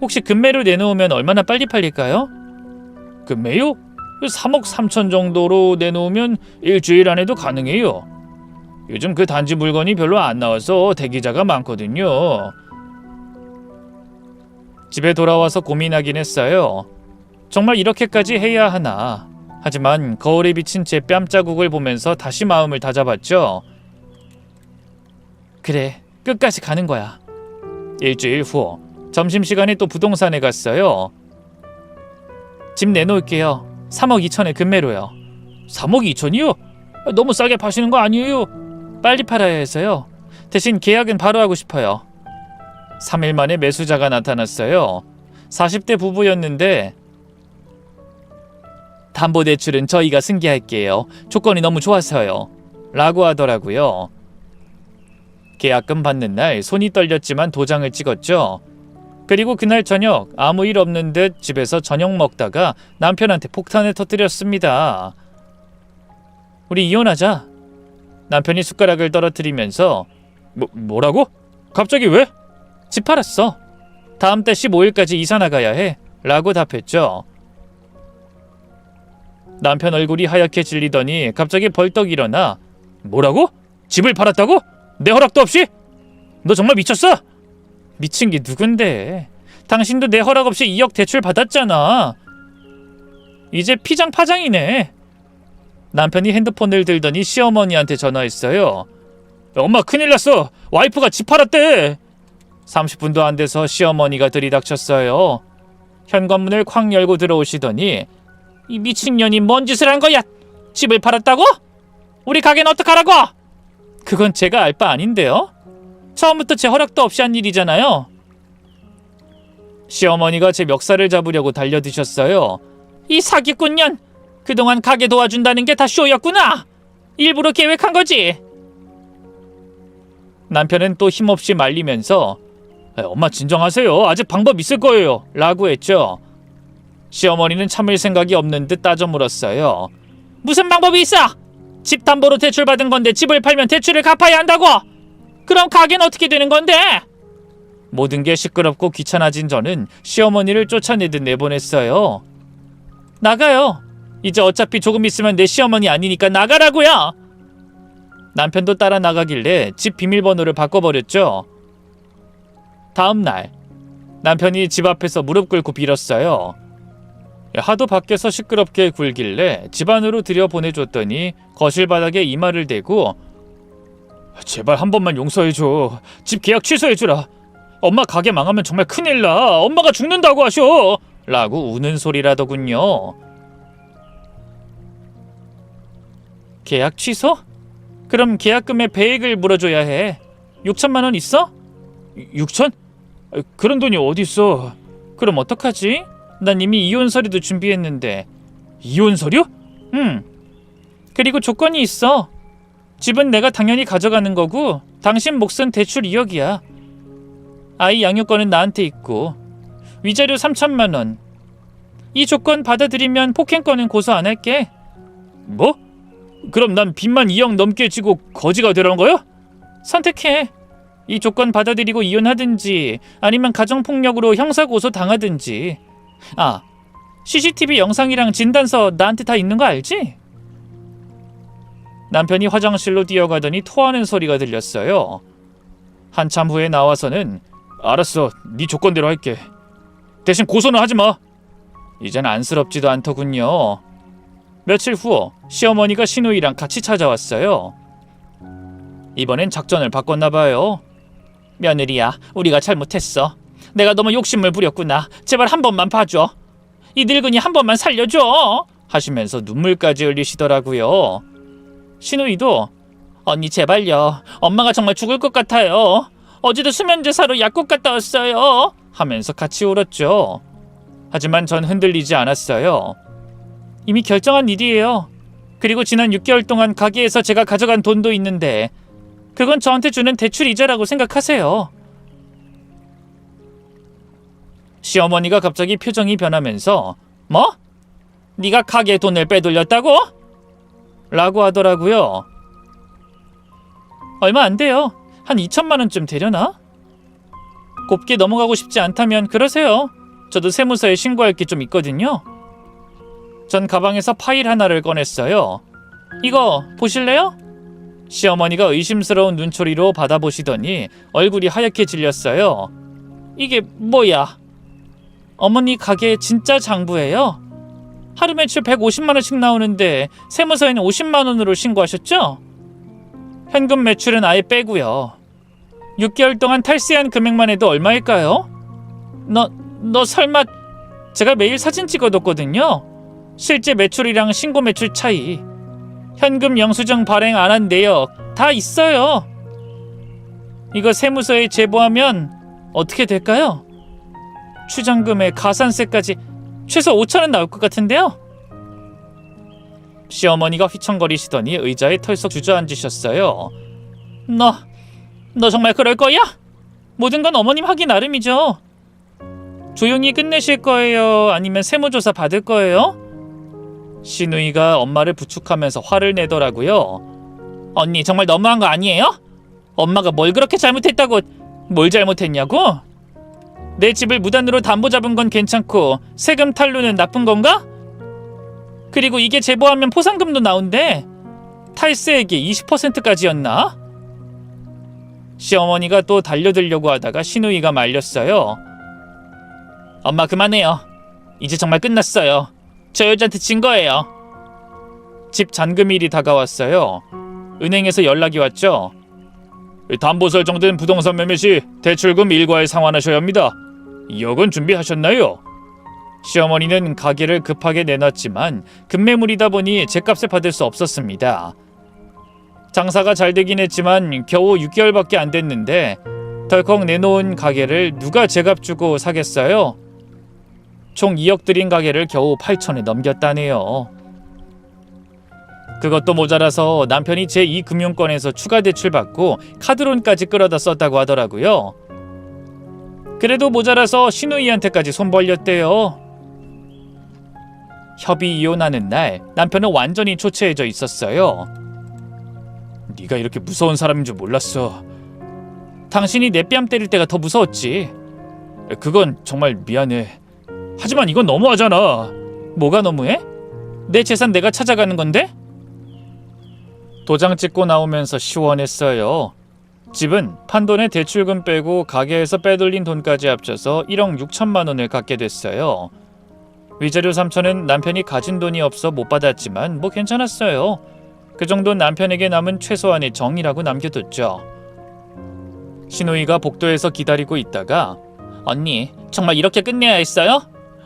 혹시 금매로 내놓으면 얼마나 빨리 팔릴까요? 금매요? 3억 3천 정도로 내놓으면 일주일 안에도 가능해요. 요즘 그 단지 물건이 별로 안 나와서 대기자가 많거든요. 집에 돌아와서 고민하긴 했어요. 정말 이렇게까지 해야 하나. 하지만 거울에 비친 제 뺨자국을 보면서 다시 마음을 다잡았죠. 그래, 끝까지 가는 거야. 일주일 후 점심시간에 또 부동산에 갔어요. 집 내놓을게요. 3억 2천에 금매로요. 3억 2천이요? 너무 싸게 파시는 거 아니에요? 빨리 팔아야 해서요. 대신 계약은 바로 하고 싶어요. 3일 만에 매수자가 나타났어요. 40대 부부였는데 담보대출은 저희가 승계할게요. 조건이 너무 좋아서요. 라고 하더라고요. 계약금 받는 날 손이 떨렸지만 도장을 찍었죠. 그리고 그날 저녁 아무 일 없는 듯 집에서 저녁 먹다가 남편한테 폭탄을 터뜨렸습니다. 우리 이혼하자. 남편이 숟가락을 떨어뜨리면서 뭐라고? 갑자기 왜? 집 팔았어. 다음 달 15일까지 이사 나가야 해. 라고 답했죠. 남편 얼굴이 하얗게 질리더니 갑자기 벌떡 일어나 뭐라고? 집을 팔았다고? 내 허락도 없이? 너 정말 미쳤어? 미친 게 누군데? 당신도 내 허락 없이 2억 대출 받았잖아. 이제 피장파장이네. 남편이 핸드폰을 들더니 시어머니한테 전화했어요. 엄마 큰일 났어. 와이프가 집 팔았대. 30분도 안 돼서 시어머니가 들이닥쳤어요. 현관문을 쾅 열고 들어오시더니 이 미친년이 뭔 짓을 한 거야? 집을 팔았다고? 우리 가게는 어떡하라고? 그건 제가 알 바 아닌데요. 처음부터 제 허락도 없이 한 일이잖아요. 시어머니가 제 멱살을 잡으려고 달려드셨어요. 이 사기꾼년! 그동안 가게 도와준다는 게 다 쇼였구나! 일부러 계획한 거지! 남편은 또 힘없이 말리면서 엄마 진정하세요. 아직 방법 있을 거예요. 라고 했죠. 시어머니는 참을 생각이 없는 듯 따져 물었어요. 무슨 방법이 있어? 집 담보로 대출받은 건데 집을 팔면 대출을 갚아야 한다고? 그럼 가게는 어떻게 되는 건데? 모든 게 시끄럽고 귀찮아진 저는 시어머니를 쫓아내듯 내보냈어요. 나가요. 이제 어차피 조금 있으면 내 시어머니 아니니까 나가라고요. 남편도 따라 나가길래 집 비밀번호를 바꿔버렸죠. 다음 날 남편이 집 앞에서 무릎 꿇고 빌었어요. 하도 밖에서 시끄럽게 굴길래 집 안으로 들여보내줬더니 거실 바닥에 이마를 대고 제발 한 번만 용서해줘. 집 계약 취소해주라. 엄마 가게 망하면 정말 큰일 나. 엄마가 죽는다고 하셔. 라고 우는 소리라더군요. 계약 취소? 그럼 계약금의 배액을 물어줘야 해. 6천만 원 있어? 6천? 그런 돈이 어딨어. 그럼 어떡하지? 난 이미 이혼 서류도 준비했는데. 이혼 서류? 응. 그리고 조건이 있어. 집은 내가 당연히 가져가는 거고 당신 몫은 대출 2억이야. 아이 양육권은 나한테 있고 위자료 3천만 원. 이 조건 받아들이면 폭행권은 고소 안 할게. 뭐? 그럼 난 빚만 2억 넘게 지고 거지가 되라는 거야? 선택해. 이 조건 받아들이고 이혼하든지 아니면 가정폭력으로 형사고소 당하든지. 아, CCTV 영상이랑 진단서 나한테 다 있는 거 알지? 남편이 화장실로 뛰어가더니 토하는 소리가 들렸어요. 한참 후에 나와서는 알았어, 네 조건대로 할게. 대신 고소는 하지 마. 이젠 안쓰럽지도 않더군요. 며칠 후 시어머니가 신우이랑 같이 찾아왔어요. 이번엔 작전을 바꿨나 봐요. 며느리야, 우리가 잘못했어. 내가 너무 욕심을 부렸구나. 제발 한 번만 봐줘. 이 늙은이 한 번만 살려줘. 하시면서 눈물까지 흘리시더라고요. 신우이도 언니 제발요. 엄마가 정말 죽을 것 같아요. 어제도 수면제사로 약국 갔다 왔어요. 하면서 같이 울었죠. 하지만 전 흔들리지 않았어요. 이미 결정한 일이에요. 그리고 지난 6개월 동안 가게에서 제가 가져간 돈도 있는데 그건 저한테 주는 대출 이자라고 생각하세요. 시어머니가 갑자기 표정이 변하면서 뭐? 네가 가게 돈을 빼돌렸다고? 라고 하더라고요. 얼마 안 돼요. 한 2천만 원쯤 되려나? 곱게 넘어가고 싶지 않다면 그러세요. 저도 세무서에 신고할 게 좀 있거든요. 전 가방에서 파일 하나를 꺼냈어요. 이거 보실래요? 시어머니가 의심스러운 눈초리로 받아보시더니 얼굴이 하얗게 질렸어요. 이게 뭐야? 어머니 가게 진짜 장부예요? 하루 매출 150만 원씩 나오는데 세무서에는 50만 원으로 신고하셨죠? 현금 매출은 아예 빼고요. 6개월 동안 탈세한 금액만 해도 얼마일까요? 너 설마... 제가 매일 사진 찍어뒀거든요. 실제 매출이랑 신고 매출 차이, 현금 영수증 발행 안 한 내역 다 있어요. 이거 세무서에 제보하면 어떻게 될까요? 추정금에 가산세까지 최소 5천 원 나올 것 같은데요? 시어머니가 휘청거리시더니 의자에 털썩 주저앉으셨어요. 너 정말 그럴 거야? 모든 건 어머님 하기 나름이죠. 조용히 끝내실 거예요? 아니면 세무조사 받을 거예요? 신우이가 엄마를 부축하면서 화를 내더라고요. 언니 정말 너무한 거 아니에요? 엄마가 뭘 그렇게 잘못했다고. 뭘 잘못했냐고? 내 집을 무단으로 담보 잡은 건 괜찮고 세금 탈루는 나쁜 건가? 그리고 이게 제보하면 포상금도 나온대. 탈세액이 20%까지였나? 시어머니가 또 달려들려고 하다가 신우이가 말렸어요. 엄마 그만해요. 이제 정말 끝났어요. 저 여자한테 진 거예요. 집 잔금일이 다가왔어요. 은행에서 연락이 왔죠. 담보 설정된 부동산 매매 시 대출금 일괄 상환하셔야 합니다. 2억 원 준비하셨나요? 시어머니는 가게를 급하게 내놨지만 급매물이다 보니 제값을 받을 수 없었습니다. 장사가 잘 되긴 했지만 겨우 6개월밖에 안 됐는데 덜컥 내놓은 가게를 누가 제값 주고 사겠어요? 총 2억 들인 가게를 겨우 8천에 넘겼다네요. 그것도 모자라서 남편이 제2금융권에서 추가 대출받고 카드론까지 끌어다 썼다고 하더라고요. 그래도 모자라서 신우이한테까지 손 벌렸대요. 협의 이혼하는 날 남편은 완전히 초췌해져 있었어요. 네가 이렇게 무서운 사람인 줄 몰랐어. 당신이 내 뺨 때릴 때가 더 무서웠지. 그건 정말 미안해. 하지만 이건 너무하잖아. 뭐가 너무해? 내 재산 내가 찾아가는 건데? 도장 찍고 나오면서 시원했어요. 집은 판돈에 대출금 빼고 가게에서 빼돌린 돈까지 합쳐서 1억 6천만 원을 갖게 됐어요. 위자료 3천은 남편이 가진 돈이 없어 못 받았지만 뭐 괜찮았어요. 그 정도는 남편에게 남은 최소한의 정이라고 남겨뒀죠. 신우이가 복도에서 기다리고 있다가 언니 정말 이렇게 끝내야 했어요?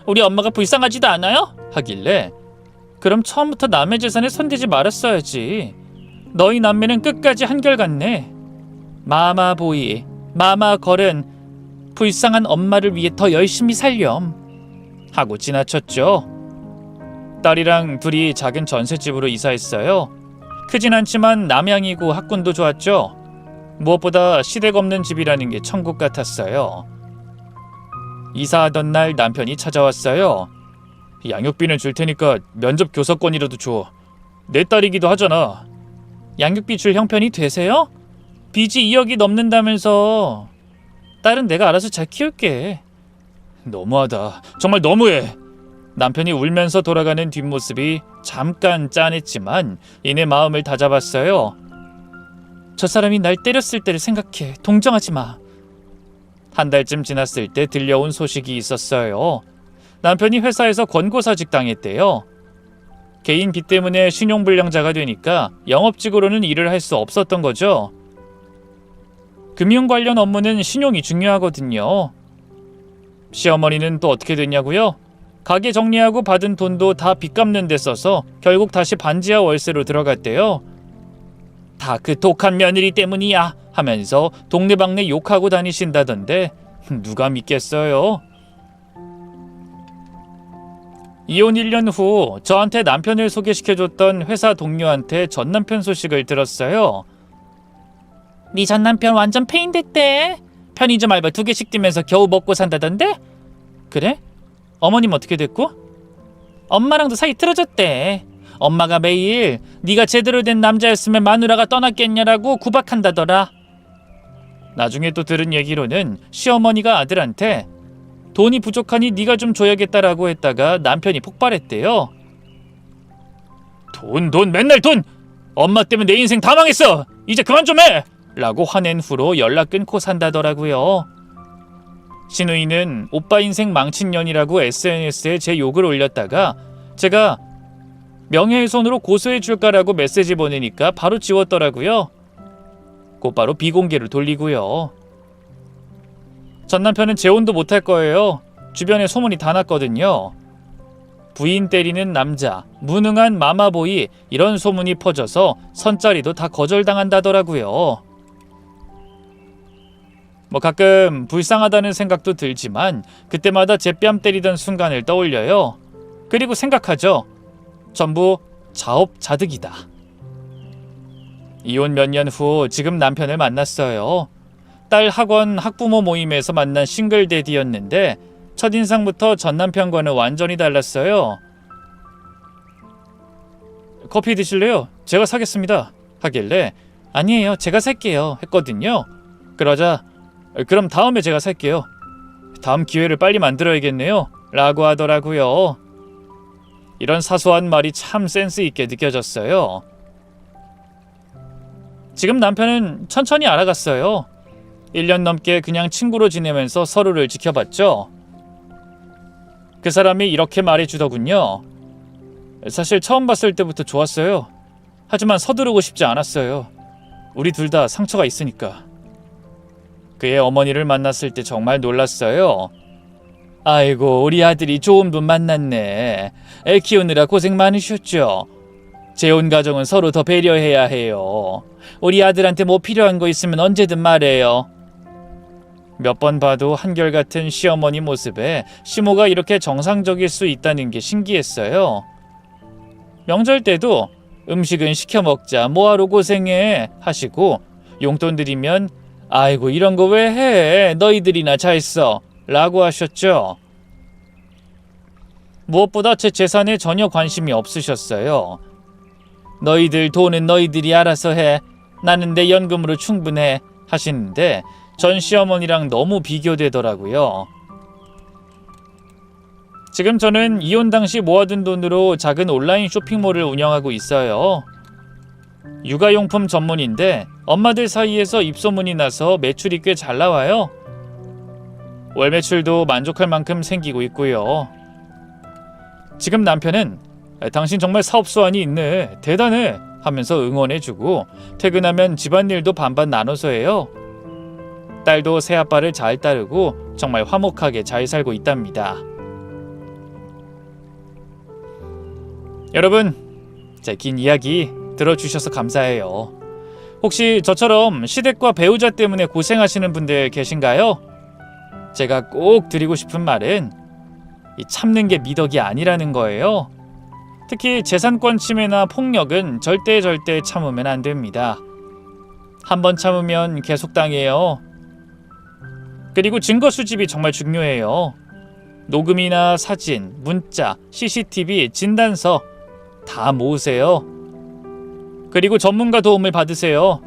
우리 엄마가 불쌍하지도 않아요? 하길래 그럼 처음부터 남의 재산에 손대지 말았어야지. 너희 남매는 끝까지 한결같네. 마마보이, 마마걸은 불쌍한 엄마를 위해 더 열심히 살렴 하고 지나쳤죠. 딸이랑 둘이 작은 전셋집으로 이사했어요. 크진 않지만 남양이고 학군도 좋았죠. 무엇보다 시댁 없는 집이라는 게 천국 같았어요. 이사하던 날 남편이 찾아왔어요. 양육비는 줄 테니까 면접 교섭권이라도 줘. 내 딸이기도 하잖아. 양육비 줄 형편이 되세요? 빚이 2억이 넘는다면서. 딸은 내가 알아서 잘 키울게. 너무하다. 정말 너무해. 남편이 울면서 돌아가는 뒷모습이 잠깐 짠했지만 이내 마음을 다잡았어요. 저 사람이 날 때렸을 때를 생각해. 동정하지 마. 한 달쯤 지났을 때 들려온 소식이 있었어요. 남편이 회사에서 권고사직 당했대요. 개인 빚 때문에 신용불량자가 되니까 영업직으로는 일을 할 수 없었던 거죠. 금융 관련 업무는 신용이 중요하거든요. 시어머니는 또 어떻게 됐냐고요? 가게 정리하고 받은 돈도 다 빚 갚는 데 써서 결국 다시 반지하 월세로 들어갔대요. 다 그 독한 며느리 때문이야 하면서 동네방네 욕하고 다니신다던데 누가 믿겠어요? 이혼 1년 후 저한테 남편을 소개시켜줬던 회사 동료한테 전남편 소식을 들었어요. 네 전남편 완전 페인 됐대. 편의점 알바 2개씩 뛰면서 겨우 먹고 산다던데? 그래? 어머님 어떻게 됐고? 엄마랑도 사이 틀어졌대. 엄마가 매일 네가 제대로 된 남자였으면 마누라가 떠났겠냐라고 구박한다더라. 나중에 또 들은 얘기로는 시어머니가 아들한테 돈이 부족하니 네가 좀 줘야겠다라고 했다가 남편이 폭발했대요. 돈 맨날 돈! 엄마 때문에 내 인생 다 망했어! 이제 그만 좀 해! 라고 화낸 후로 연락 끊고 산다더라고요. 신우이는 오빠 인생 망친 년이라고 SNS에 제 욕을 올렸다가 제가 명예훼손으로 고소해 줄까라고 메시지 보내니까 바로 지웠더라고요. 곧바로 비공개를 돌리고요. 전 남편은 재혼도 못할 거예요. 주변에 소문이 다 났거든요. 부인 때리는 남자, 무능한 마마보이 이런 소문이 퍼져서 선자리도 다 거절당한다더라고요. 뭐 가끔 불쌍하다는 생각도 들지만 그때마다 제 뺨 때리던 순간을 떠올려요. 그리고 생각하죠. 전부 자업자득이다. 이혼 몇 년 후 지금 남편을 만났어요. 딸 학원 학부모 모임에서 만난 싱글데디였는데 첫인상부터 전 남편과는 완전히 달랐어요. 커피 드실래요? 제가 사겠습니다. 하길래 아니에요. 제가 살게요. 했거든요. 그러자 그럼 다음에 제가 살게요. 다음 기회를 빨리 만들어야겠네요. 라고 하더라고요. 이런 사소한 말이 참 센스 있게 느껴졌어요. 지금 남편은 천천히 알아갔어요. 1년 넘게 그냥 친구로 지내면서 서로를 지켜봤죠. 그 사람이 이렇게 말해주더군요. 사실 처음 봤을 때부터 좋았어요. 하지만 서두르고 싶지 않았어요. 우리 둘 다 상처가 있으니까. 그의 어머니를 만났을 때 정말 놀랐어요. 아이고 우리 아들이 좋은 분 만났네. 애 키우느라 고생 많으셨죠. 재혼 가정은 서로 더 배려해야 해요. 우리 아들한테 뭐 필요한 거 있으면 언제든 말해요. 몇 번 봐도 한결같은 시어머니 모습에 시모가 이렇게 정상적일 수 있다는 게 신기했어요. 명절 때도 음식은 시켜 먹자 뭐하러 고생해 하시고 용돈 드리면 아이고 이런 거 왜 해 너희들이나 잘 써 라고 하셨죠. 무엇보다 제 재산에 전혀 관심이 없으셨어요. 너희들 돈은 너희들이 알아서 해. 나는 내 연금으로 충분해 하시는데 전 시어머니랑 너무 비교되더라고요. 지금 저는 이혼 당시 모아둔 돈으로 작은 온라인 쇼핑몰을 운영하고 있어요. 육아용품 전문인데 엄마들 사이에서 입소문이 나서 매출이 꽤 잘 나와요. 월 매출도 만족할 만큼 생기고 있고요. 지금 남편은 당신 정말 사업수완이 있네, 대단해 하면서 응원해주고 퇴근하면 집안일도 반반 나눠서 해요. 딸도 새아빠를 잘 따르고 정말 화목하게 잘 살고 있답니다. 여러분, 제 긴 이야기 들어주셔서 감사해요. 혹시 저처럼 시댁과 배우자 때문에 고생하시는 분들 계신가요? 제가 꼭 드리고 싶은 말은 참는 게 미덕이 아니라는 거예요. 특히 재산권 침해나 폭력은 절대 참으면 안 됩니다. 한번 참으면 계속 당해요. 그리고 증거 수집이 정말 중요해요. 녹음이나 사진, 문자, CCTV, 진단서 다 모으세요. 그리고 전문가 도움을 받으세요.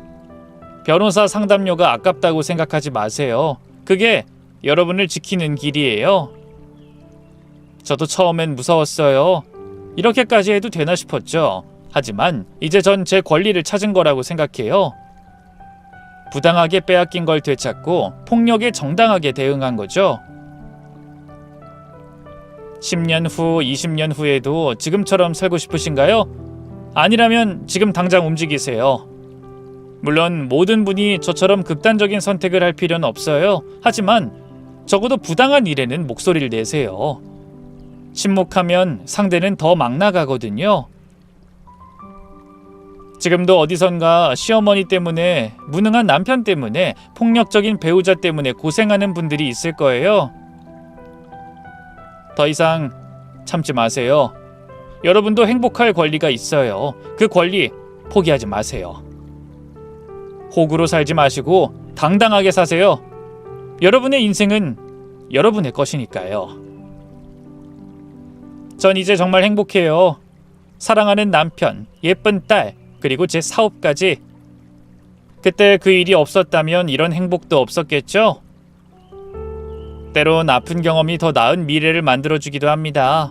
변호사 상담료가 아깝다고 생각하지 마세요. 그게 여러분을 지키는 길이에요. 저도 처음엔 무서웠어요. 이렇게까지 해도 되나 싶었죠. 하지만 이제 전 제 권리를 찾은 거라고 생각해요. 부당하게 빼앗긴 걸 되찾고 폭력에 정당하게 대응한 거죠. 10년 후, 20년 후에도 지금처럼 살고 싶으신가요? 아니라면 지금 당장 움직이세요. 물론 모든 분이 저처럼 극단적인 선택을 할 필요는 없어요. 하지만 적어도 부당한 일에는 목소리를 내세요. 침묵하면 상대는 더 막 나가거든요. 지금도 어디선가 시어머니 때문에, 무능한 남편 때문에, 폭력적인 배우자 때문에 고생하는 분들이 있을 거예요. 더 이상 참지 마세요. 여러분도 행복할 권리가 있어요. 그 권리 포기하지 마세요. 호구로 살지 마시고 당당하게 사세요. 여러분의 인생은 여러분의 것이니까요. 전 이제 정말 행복해요. 사랑하는 남편, 예쁜 딸, 그리고 제 사업까지. 그때 그 일이 없었다면 이런 행복도 없었겠죠? 때론 아픈 경험이 더 나은 미래를 만들어주기도 합니다.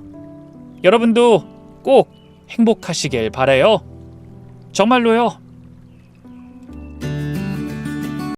여러분도 꼭 행복하시길 바라요. 정말로요.